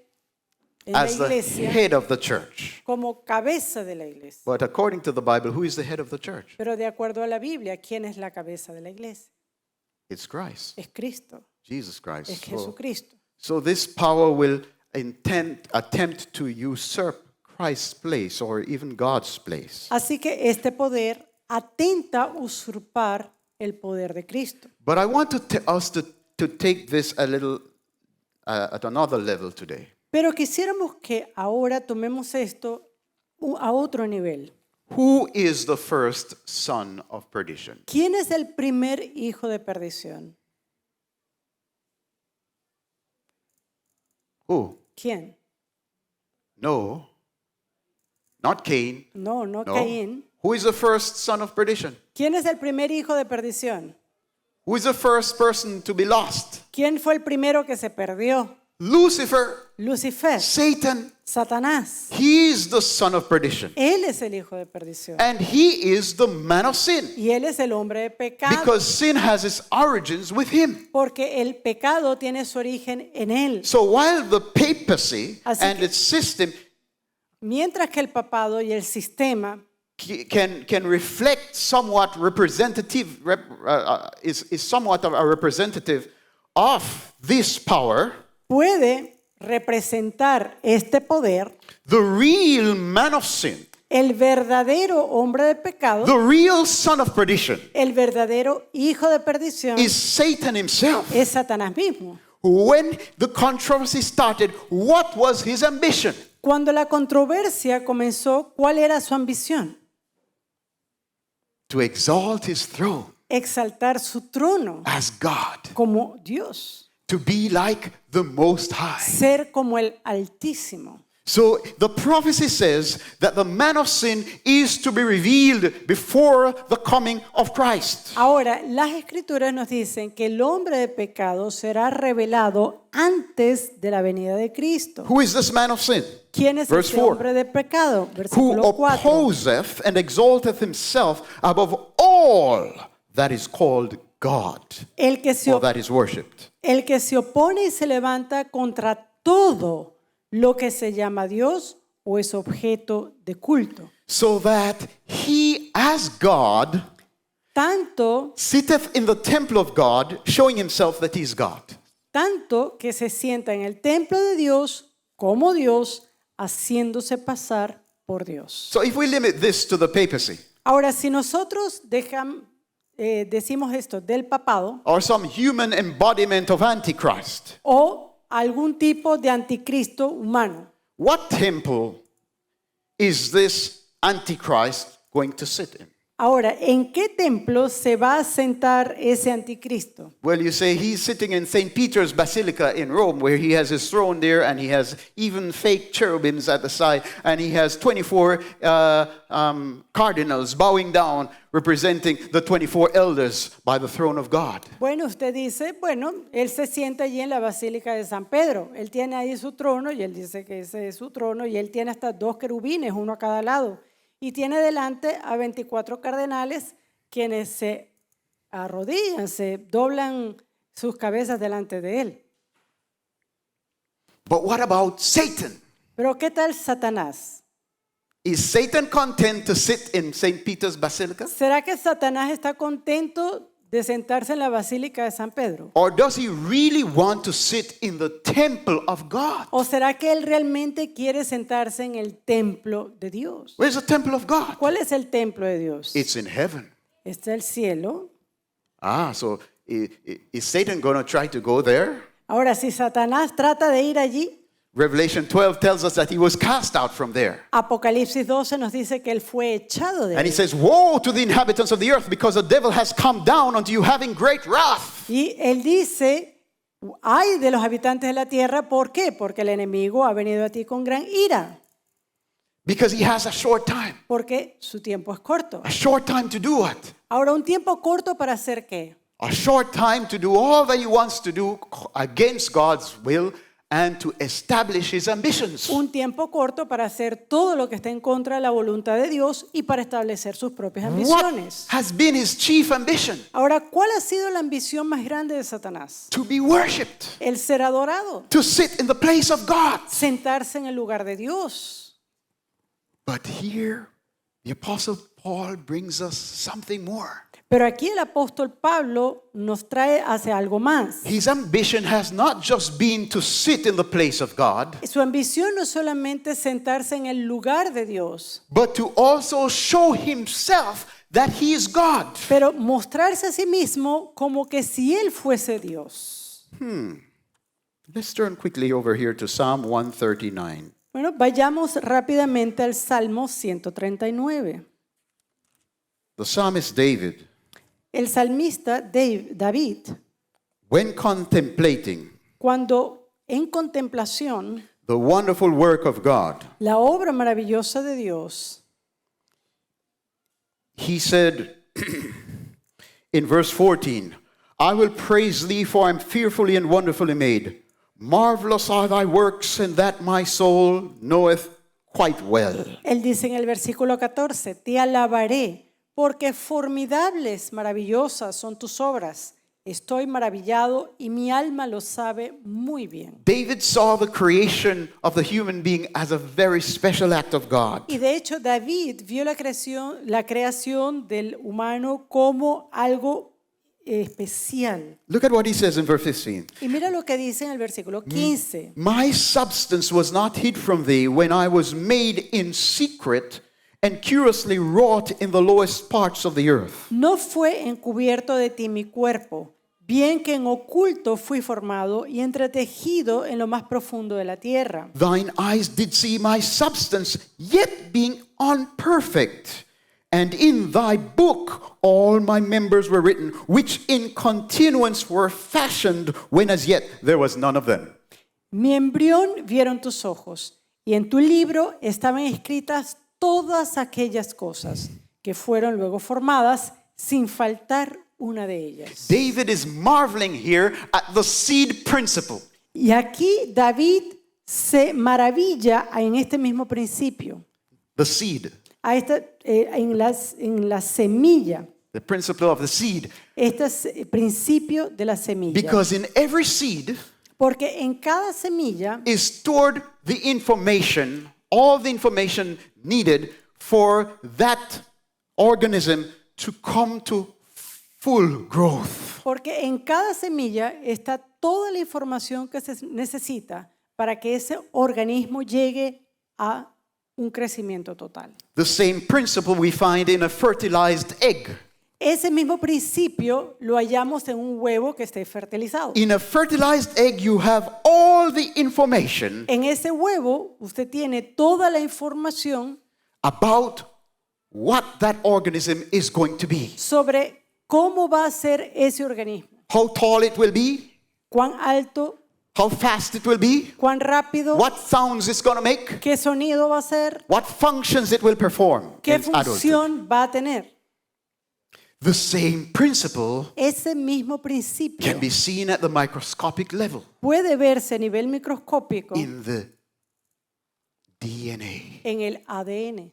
en la as the iglesia head of the church. como cabeza de la iglesia. But according to the Bible, who is the head of the church? Pero de acuerdo a la Biblia, ¿quién es la cabeza de la iglesia? It's Christ, Es Cristo, Jesus Christ. es Jesucristo. So this power will attempt to usurp Christ's place or even God's place. Así que este poder atenta a usurpar el poder de Cristo. But I want us to take this a little at another level today. Pero quisiéramos que ahora tomemos esto a otro nivel. Who is the first son of perdition? ¿Quién es el primer hijo de perdición? Who? ¿Quién? No. Not Cain. No, no No. Caín. Who is the first son of perdition? ¿Quién es el primer hijo de perdición? Who is the first person to be lost? ¿Quién fue el primero que se perdió? Lucifer, Lucifer, Satan. Satanás. He is the son of perdition. Él es el hijo de perdición. And he is the man of sin. Y él es el hombre de pecado. Because sin has its origins with him. Porque el pecado tiene su origen en él. So while the papacy Así and que- its system Mientras que el papado y el sistema can reflect somewhat representative, is somewhat of a representative of this power, puede representar este poder, the real man of sin, el verdadero hombre de pecado, the real son of perdition, el verdadero hijo de perdición, is Satan himself. es Satanás mismo. When the controversy started, what was his ambition? Cuando la controversia comenzó, ¿cuál era su ambición? To exalt his throne Exaltar su trono as God, como Dios, to be like the Most High. ser como el Altísimo. So the prophecy says that the man of sin is to be revealed before the coming of Christ. Ahora, las escrituras nos dicen que el hombre de pecado será revelado antes de la venida de Cristo. Who is this man of sin? ¿Quién es Verse ese 4. hombre de pecado? Who Versículo 4. opposeth and exalteth himself above all that is called God, El que, se, or that is worshipped. el que se opone y se levanta contra todo lo que se llama Dios o es objeto de culto. So that he as God Tanto sitteth in the temple of God, showing himself that he is God. que se sienta en el templo de Dios como Dios, haciéndose pasar por Dios. So if we limit this to the papacy, Ahora, si nosotros decimos esto del papado or some human embodiment of Antichrist, o algún tipo de anticristo humano, what temple is this Antichrist going to sit in? Ahora, ¿en qué templo se va a sentar ese anticristo? Well, you say he's sitting in St. Peter's Basilica in Rome, where he has his throne there, and he has even fake cherubims at the side, and he has 24 cardinals bowing down, representing the 24 elders by the throne of God. Bueno, usted dice, bueno, él se sienta allí en la Basílica de San Pedro. Él tiene ahí su trono y él dice que ese es su trono y él tiene hasta 2 querubines, uno a cada lado. Y tiene delante a 24 cardenales quienes se arrodillan, se doblan sus cabezas delante de él. But what about Satan? Pero ¿qué tal Satanás? Is Satan content to sit in St. Peter's Basilica? ¿Será que Satanás está contento de sentarse en la Basílica de San Pedro? Or does he really want to sit in the temple of God? ¿O será que él realmente quiere sentarse en el templo de Dios? Where's the temple of God? ¿Cuál es el templo de Dios? It's in heaven. Está el cielo. So is Satan going to try to go there? Ahora, si Satanás trata de ir allí, Revelation 12 tells us that he was cast out from there. Apocalipsis 12 nos dice que él fue echado de And he ahí. says, woe to the inhabitants of the earth, because the devil has come down unto you having great wrath. Y él dice, ay de los habitantes de la tierra, ¿por qué? Porque el enemigo ha venido a ti con gran ira, Because he has a short time. porque su tiempo es corto. A short time to do what? Ahora, un tiempo corto para hacer qué? A short time to do all that he wants to do against God's will and to establish his ambitions. Un tiempo corto para hacer todo lo que está en contra de la voluntad de Dios y para establecer sus propias What ambiciones. has been his chief ambition? Ahora, ¿cuál ha sido la ambición más grande de Satanás? To be worshipped, El ser adorado, to sit in the place of God. sentarse en el lugar de Dios. But here, the Apostle Paul brings us something more. Pero aquí el apóstol Pablo nos trae hacia algo más. His ambition has not just been to sit in the place of God, Su ambición no es solamente sentarse en el lugar de Dios, but to also show himself that he is God. pero mostrarse a sí mismo como que si él fuese Dios. Let's turn quickly over here to Psalm 139. Bueno, vayamos rápidamente al Salmo 139. The psalmist David, El salmista David, when contemplating cuando en contemplación the wonderful work of God, la obra maravillosa de Dios, he said in verse 14, I will praise thee, for I am fearfully and wonderfully made. Marvelous are thy works, and that my soul knoweth quite well. él dice en el versículo 14, te alabaré, porque formidables, maravillosas son tus obras. Estoy maravillado y mi alma lo sabe muy bien. David saw the creation of the human being as a very special act of God. Y de hecho David vio la creación del humano como algo especial. Look at what he says in verse 15. Y mira lo que dice en el versículo 15. My substance was not hid from thee when I was made in secret and curiously wrought in the lowest parts of the earth. No fue encubierto de ti mi cuerpo, bien que en oculto fui formado y entretejido en lo más profundo de la tierra. Thine eyes did see my substance, yet being unperfect. And in thy book all my members were written, which in continuance were fashioned, when as yet there was none of them. Mi embrión vieron tus ojos, y en tu libro estaban escritas todas aquellas cosas que fueron luego formadas, sin faltar una de ellas. David is marveling here at the seed principle. Y aquí David se maravilla en este mismo principio, The seed. en la semilla, The principle of the seed. este es el principio de la semilla. Because in every seed Porque en cada semilla is stored the information, all the information needed for that organism to come to full growth. Porque en cada semilla está toda la información que se necesita para que ese organismo llegue a un crecimiento total. The same principle we find in a fertilized egg. Ese mismo principio lo hallamos en un huevo que esté fertilizado. In a fertilized egg, you have all the information En ese huevo usted tiene toda la información about what that organism is going to be. sobre cómo va a ser ese organismo, How tall it will be, cuán alto, how fast it will be, cuán rápido, what sounds it's going to make, qué sonido va a ser, what functions it will perform qué in adulthood. función va a tener. The same principle Ese mismo principio can be seen at the microscopic level puede verse a nivel microscópico in the DNA. en el ADN.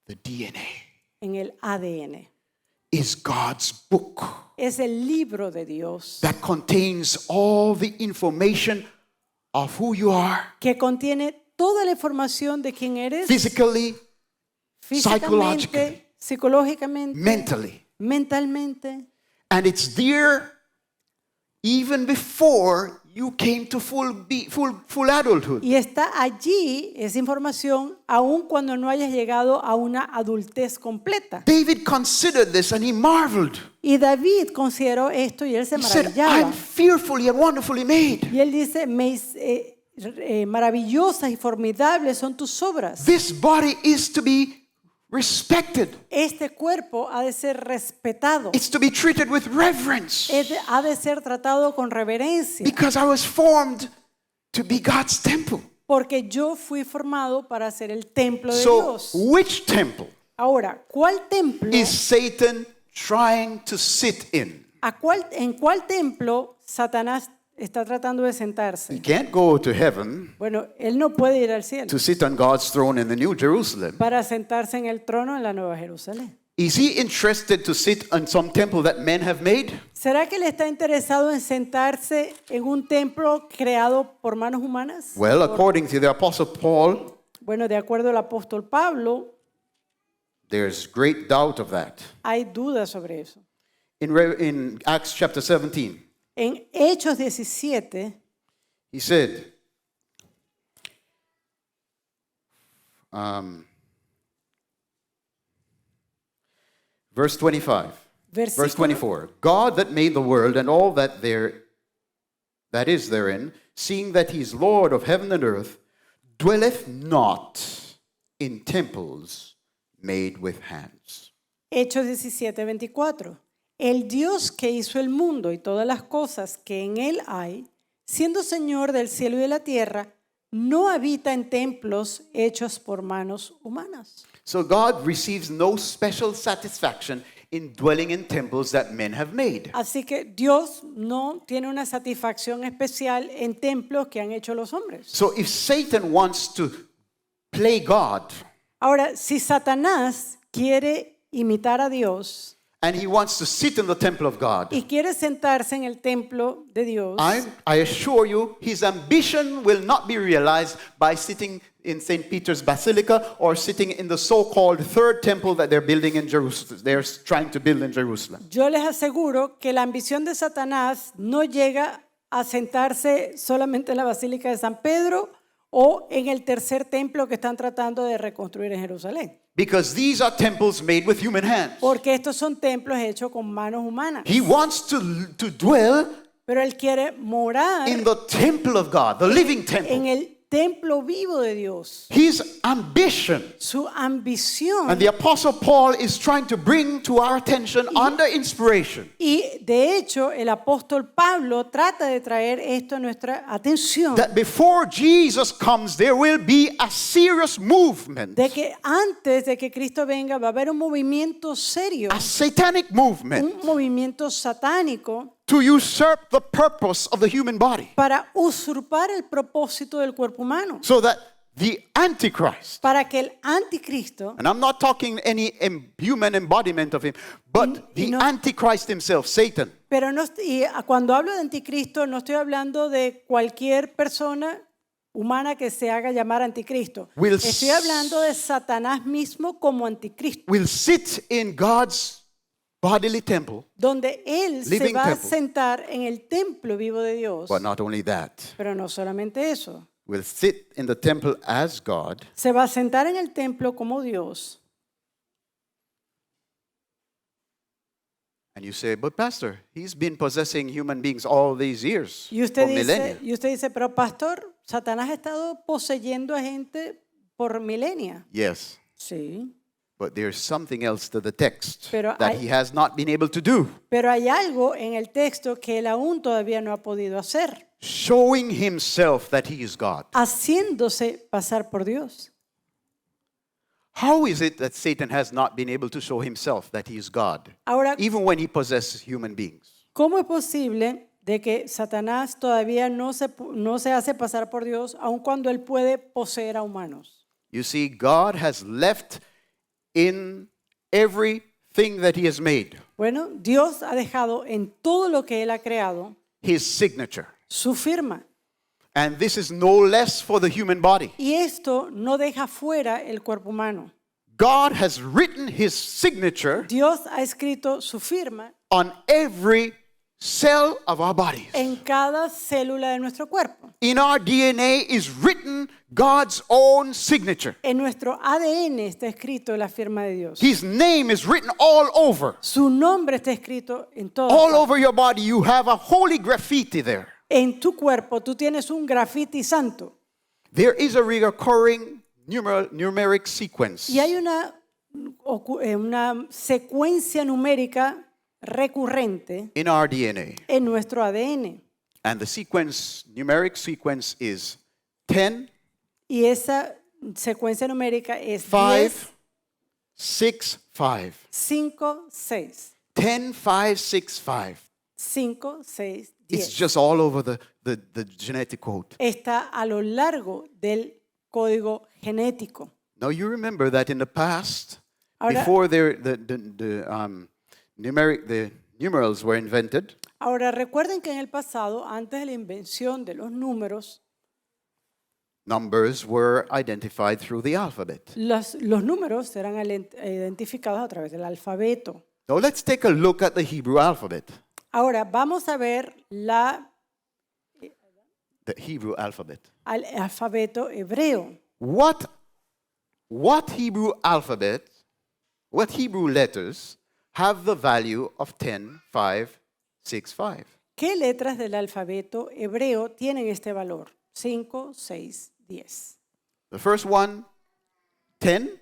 The DNA En el ADN. is God's book Es el libro de Dios that contains all the information of who you are que contiene toda la información de quién eres physically, físicamente, psicológicamente, mentally. mentalmente. And it's there even before you came to full adulthood. Y está allí esa información aun cuando no hayas llegado a una adultez completa. David considered this and he marveled. Y David consideró esto y él se He said, maravillaba. I'm fearfully and wonderfully made. Y él dice, maravillosas y formidables son tus obras. This body is to be respected. Este cuerpo ha de ser respetado. It's to be treated with reverence Ha de ser tratado con reverencia. because I was formed to be God's temple. Porque yo fui formado para ser el templo de So, Dios. which temple Ahora, ¿cuál templo? is Satan trying to sit in? ¿En cuál templo Satanás está tratando de He sentarse? can't go to heaven Bueno, él no puede ir al cielo to sit on God's throne in the New Jerusalem. para sentarse en el trono en la Nueva Jerusalén. Is he interested to sit on some temple that men have made? ¿Será que él está interesado en sentarse en un templo creado por manos humanas? Well, according to the Apostle Paul, Bueno, de acuerdo al apóstol Pablo, there's great doubt of that. hay dudas sobre eso. In Acts chapter 17, En Hechos 17, he said, verse 25, verse versículo 24, God that made the world and all that is therein, seeing that he is Lord of heaven and earth, dwelleth not in temples made with hands. Hechos 17, 24. El Dios que hizo el mundo y todas las cosas que en él hay, siendo Señor del cielo y de la tierra, no habita en templos hechos por manos humanas. So God receives no special satisfaction in dwelling in temples that men have made. Así que Dios no tiene una satisfacción especial en templos que han hecho los hombres. So if Satan wants to play God Ahora, si Satanás quiere imitar a Dios and he wants to sit in the temple of God, y quiere sentarse en el templo de Dios, I assure you, his ambition will not be realized by sitting in St. Peter's Basilica or sitting in the so-called third temple that they're building in Jerusalem. They're trying to build in Jerusalem. yo les aseguro que la ambición de Satanás no llega a sentarse solamente en la Basílica de San Pedro o en el tercer templo que están tratando de reconstruir en Jerusalén. Because these are temples made with human hands. Porque estos son templos hechos con manos humanas. He wants to dwell Pero él quiere morar in the temple of God, the living en temple. el templo vivo de Dios. His ambition. Su ambición. And the Apostle Paul is trying to bring to our attention under inspiration Y de hecho, el apóstol Pablo trata de traer esto a nuestra atención. that before Jesus comes, there will be a serious movement, De que antes de que Cristo venga va a haber un movimiento serio, a satanic movement un movimiento satánico to usurp the purpose of the human body. para usurpar el propósito del cuerpo humano. So that the Antichrist, Para que el anticristo, and I'm not talking any human embodiment of him, but the no- Antichrist himself, Satan, pero no, y cuando hablo de anticristo no estoy hablando de cualquier persona humana que se haga llamar anticristo. Will Estoy hablando de Satanás mismo como anticristo, will sit in God's bodily temple. donde él se Living va a temple. sentar en el templo vivo de Dios. But not only that, Pero no solamente eso, will sit in the temple as God, se va a sentar en el templo como Dios. and you say, but Pastor, he's been possessing human beings all these years, Y usted for millennia. dice, pero pastor, Satanás ha estado poseyendo a gente por milenia. Yes, Sí. But there's something else to the text Pero that hay- he has not been able to do, Pero hay algo en el texto que él aún todavía no ha podido hacer, showing himself that he is God. haciéndose pasar por Dios. How is it that Satan has not been able to show himself that he is God, Ahora, even when he possesses human beings? ¿cómo es posible de que Satanás todavía no se hace pasar por Dios, aun cuando él puede poseer a humanos? You see, God has left in everything that he has made Bueno, Dios ha dejado en todo lo que él ha creado his signature. su firma. And this is no less for the human body. Y esto no deja fuera el cuerpo humano. God has written his signature Dios ha escrito su firma on every cell of our bodies. en cada célula de nuestro cuerpo. In our DNA is written God's own signature. En nuestro ADN está escrito la firma de Dios. His name is written all over. Su nombre está escrito en todo. All over your body, you have a holy graffiti there. En tu cuerpo tú tienes un grafiti santo. There is a recurring numeric sequence Y hay una secuencia numérica recurrente in our DNA. en nuestro ADN. And the numeric sequence is 10, Y esa secuencia numérica es 5, 10, 6, 5. 5, 6. 10, 5, 6, 5. 5, 6, It's 10. just all over the genetic code. Está a lo largo del código genético. Now you remember that in the past, Ahora- before the numerals were invented, Ahora recuerden que en el pasado, antes de la invención de los números, numbers were identified through the alphabet. los números eran identificados a través del alfabeto. Now let's take a look at the Hebrew alphabet. Ahora vamos a ver The Hebrew alphabet. al alfabeto hebreo. What Hebrew alphabet, what Hebrew letters have the value of 10, 5, 6, 5? ¿Qué letras del alfabeto hebreo tienen este valor? 5, 6, 10. The first one, 10.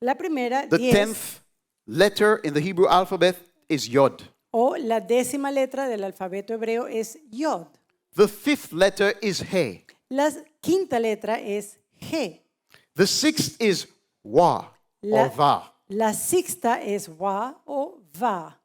La primera, The 10, 10th letter in the Hebrew alphabet is Yod. o la décima letra del alfabeto hebreo es Yod. The 5th letter is He. La quinta letra es G. The 6th is Wa or Va. La sexta es Wa o Va.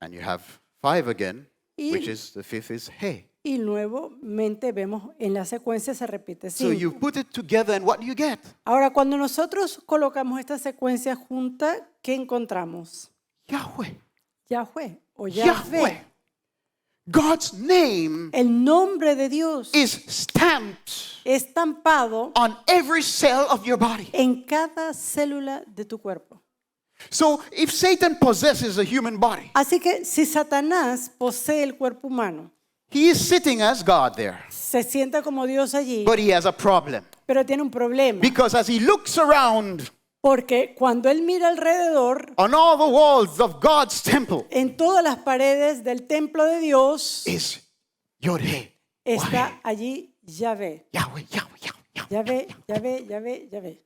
And you have 5 again, Y- which is the 5th is He. Y nuevamente vemos en la secuencia se repite So you 5. put it together and what do you get? Ahora, cuando nosotros colocamos esta secuencia junta, ¿qué encontramos? Yahweh. Yahweh o Yahweh. Yahvé. God's name El nombre de Dios is stamped estampado on every cell of your body. en cada célula de tu cuerpo. So if Satan possesses a human body, Así que si Satanás posee el cuerpo humano, he is sitting as God there. se sienta como Dios allí, But he has a problem. pero tiene un problema. Because as he looks around Porque cuando él mira alrededor, on all the walls of God's temple, en todas las paredes del templo de Dios, is Yod-Heh. está allí Yahvé. Yahweh, Yahweh, Yahweh, Yahweh. Yahvé, Yahvé, Yahvé, Yahvé.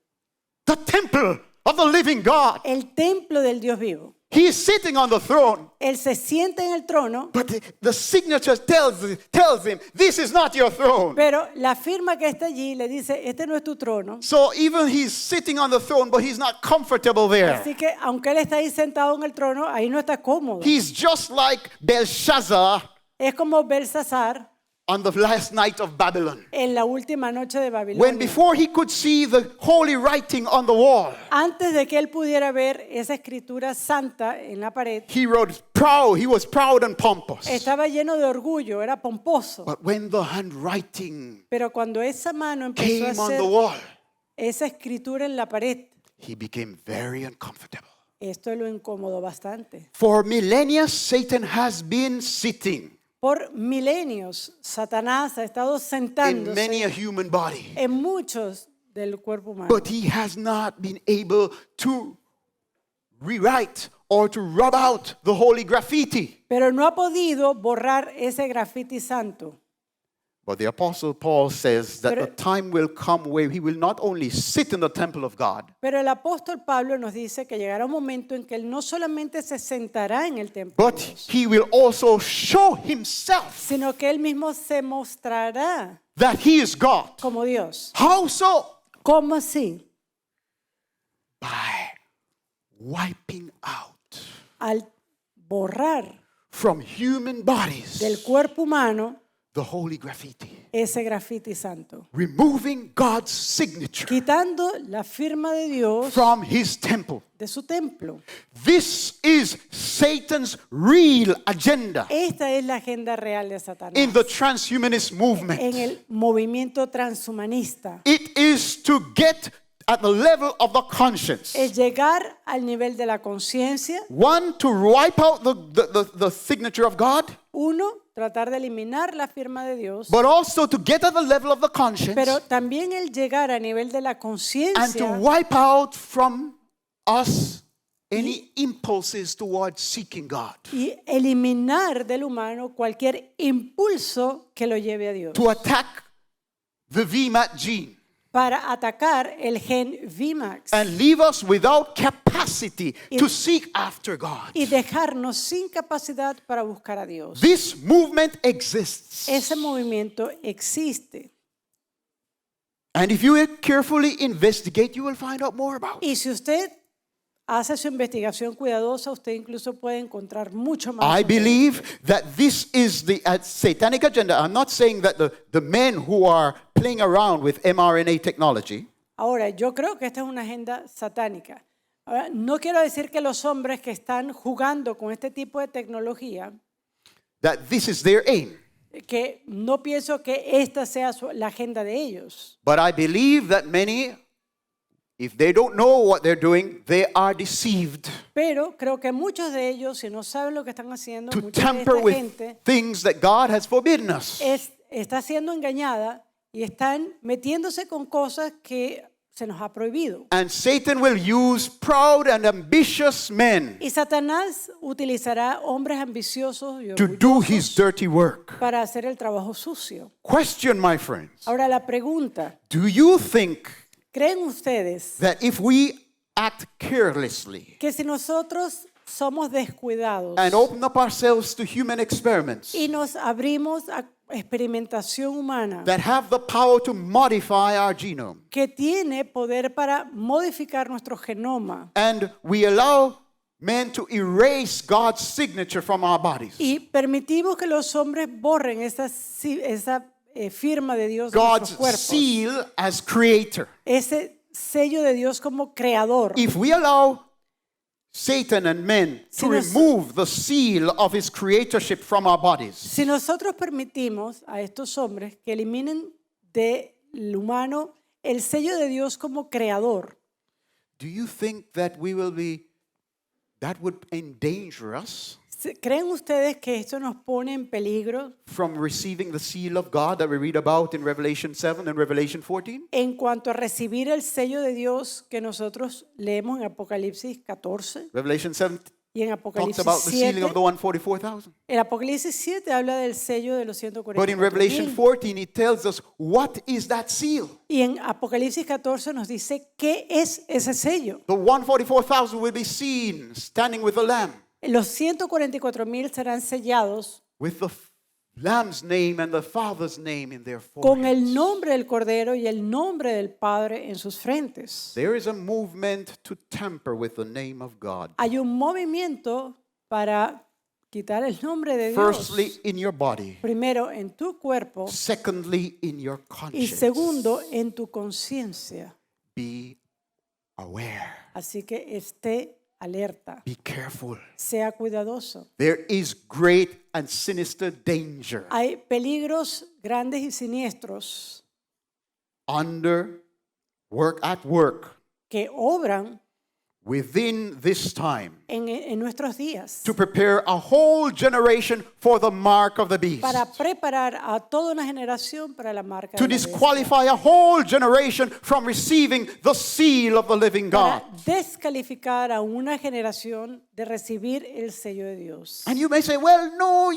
The temple of the living God. El templo del Dios vivo. He is sitting on the throne, Él se sienta en el trono, but the signature tells him, this is not your throne. pero la firma que está allí le dice, este no es tu trono. So even he's sitting on the throne, but he's not comfortable there. Así que aunque él está ahí sentado en el trono, ahí no está cómodo. He's just like Belshazzar Es como Belsasar on the last night of Babylon. en la última noche de When Babilonia. before he could see the holy writing on the wall, Antes de que él pudiera ver esa escritura santa en la pared, he was proud and pompous. estaba lleno de orgullo, era pomposo. But when the handwriting Pero cuando esa mano empezó a came on hacer the wall, esa escritura en la pared, he became very uncomfortable. esto lo incomodó bastante. For millennia, Satan has been sitting Por milenios, Satanás ha estado in many a sentándose human body, en muchos del cuerpo humano, but he has not been able to rewrite or to rub out the holy graffiti. pero no ha podido borrar ese grafiti santo. But the Apostle Paul says that Pero- the time will come where he will not only sit in the temple of God, Pero el apóstol Pablo nos dice que llegará un momento en que él no solamente se sentará en el templo, but de Dios, he will also show himself sino que él mismo se mostrará that he is God. como Dios. How so? ¿Cómo así? By wiping out Al borrar from human bodies del cuerpo humano the holy graffiti, ese grafiti santo, removing God's signature quitando la firma de Dios from his temple. de su templo. This is Satan's real agenda Esta es la agenda real de Satanás in the transhumanist en movement. el movimiento transhumanista. It is to get at the level of the conscience. Es llegar al nivel de la conciencia. One, to wipe out the signature of God, Uno, tratar de eliminar la firma de Dios, but also to get at the level of the conscience pero también el llegar a nivel de la and to conciencia wipe out from us any impulses towards seeking God, y eliminar del humano cualquier impulso que lo lleve a Dios to attack the VMAT gene para atacar el gen VMAX and leave us without capacity to seek after God. y dejarnos sin capacidad para buscar a Dios. This movement exists. Ese movimiento existe. And if you carefully investigate, you will find out more about it. Y si usted hace su investigación cuidadosa, usted incluso puede encontrar mucho más. I sobre believe that this is the satanic agenda. I'm not saying that the men who are playing around with mRNA technology Ahora, yo creo que esta es una agenda satánica. Ahora, no quiero decir que los hombres que están jugando con este tipo de tecnología, that this is their aim. que no pienso que esta sea la agenda de ellos. But I believe that many, if they don't know what they're doing, they are deceived Pero creo que muchos de ellos, si no saben lo que están haciendo, to mucha de tamper esta with gente things that God has forbidden us. está siendo engañada y están metiéndose con cosas que se nos ha prohibido. And Satan will use proud and ambitious men Y Satanás utilizará hombres ambiciosos y to do his orgullosos dirty work. para hacer el trabajo sucio. Question, my friends. Ahora la pregunta, Do you think ¿creen ustedes that if we act carelessly que si nosotros somos descuidados and open up ourselves to human experiments y nos abrimos a experimentación humana that have the power to modify our genome, que tiene poder para modificar nuestro genoma and we allow men to erase God's signature from our bodies, y permitimos que los hombres borren esa firma de Dios de God's nuestros cuerpos, seal as creator? ese sello de Dios como creador? If we allow Satan and men Si to nos- remove the seal of his creatorship from our bodies, Si nosotros permitimos a estos hombres que eliminen del humano el sello de Dios como creador, do you think that that would endanger us ¿creen ustedes que esto nos pone en peligro from receiving the seal of God that we read about in Revelation 7 and Revelation 14? en cuanto a recibir el sello de Dios que nosotros leemos en Apocalipsis 14 Revelation 7 y en talks Apocalipsis about the 7? sealing of the 144,000. El Apocalipsis 7 habla del sello de los But in Revelation 144,000. 14, it tells us what is that seal. Y en Apocalipsis 14 nos dice qué es ese sello. The 144,000 will be seen standing with the Lamb, Los 144,000 serán sellados with the Lamb's name and the Father's name in their con el foreheads. nombre del Cordero y el nombre del Padre en sus frentes. There is a movement to tamper with the name of God. Hay un movimiento para quitar el nombre de Dios. Firstly, in your body. Primero en tu cuerpo Secondly, in your y conscience. segundo en tu conciencia. Be aware. Así que esté alerta, Be careful. sea cuidadoso. There is great and sinister danger Hay peligros grandes y siniestros at work que obran within this time en nuestros días to prepare a whole generation for the mark of the beast, para preparar a toda una generación para la marca to de la bestia, disqualify a whole generation from receiving the seal of the living God. para descalificar a una generación de recibir el sello de Dios. And you may say, well, no,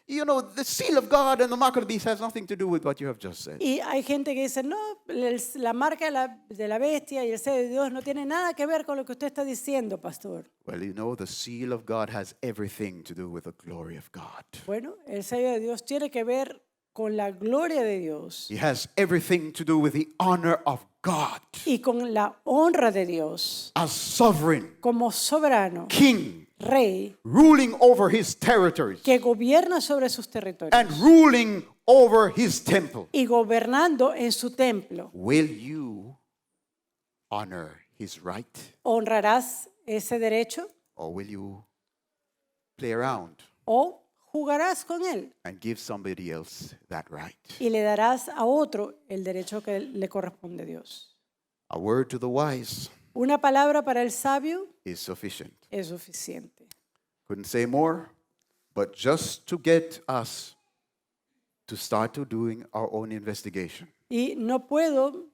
you know, the seal of God and the mark of the beast has nothing to do with what you have just said. Y hay gente que dice, no, la marca de la bestia y el sello de Dios no tiene nada que ver con lo que usted está diciendo, pastor. Well, you know, the seal of God has everything to do with the glory of God. Bueno, el sello de Dios tiene que ver con la gloria de Dios It has everything to do with the honor of God y con la honra de Dios as sovereign como soberano, king, rey, ruling over his territories que gobierna sobre sus territorios and ruling over his temple. y gobernando en su templo. Will you honor his right, ¿Honrarás ese derecho or will you play around o jugarás con él and give somebody else that right? y le darás a otro el derecho que le corresponde a Dios? A word to the wise Una palabra para el sabio is sufficient. es suficiente. Couldn't say more, but just to get us to start to doing our own investigation. Y no puedo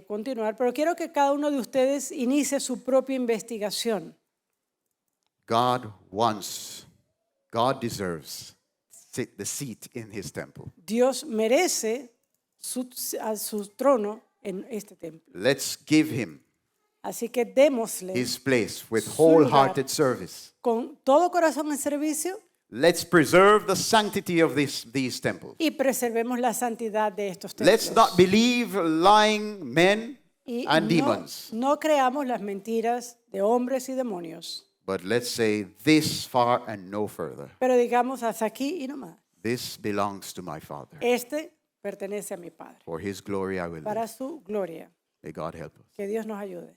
continuar, pero quiero que cada uno de ustedes inicie su propia investigación. God deserves the seat in his temple. Dios merece a su trono en este templo. Let's give him Así que démosle his place with su wholehearted service. con todo corazón en servicio Let's preserve the sanctity of these temples. y preservemos la santidad de estos Let's templos. not believe lying men Y and demons, no creamos las mentiras de hombres y demonios, but let's say this far and no further. pero digamos hasta aquí y no más. This belongs to my Father. Este pertenece a mi Padre. For his glory I will Para live. su gloria. May God help us. Que Dios nos ayude.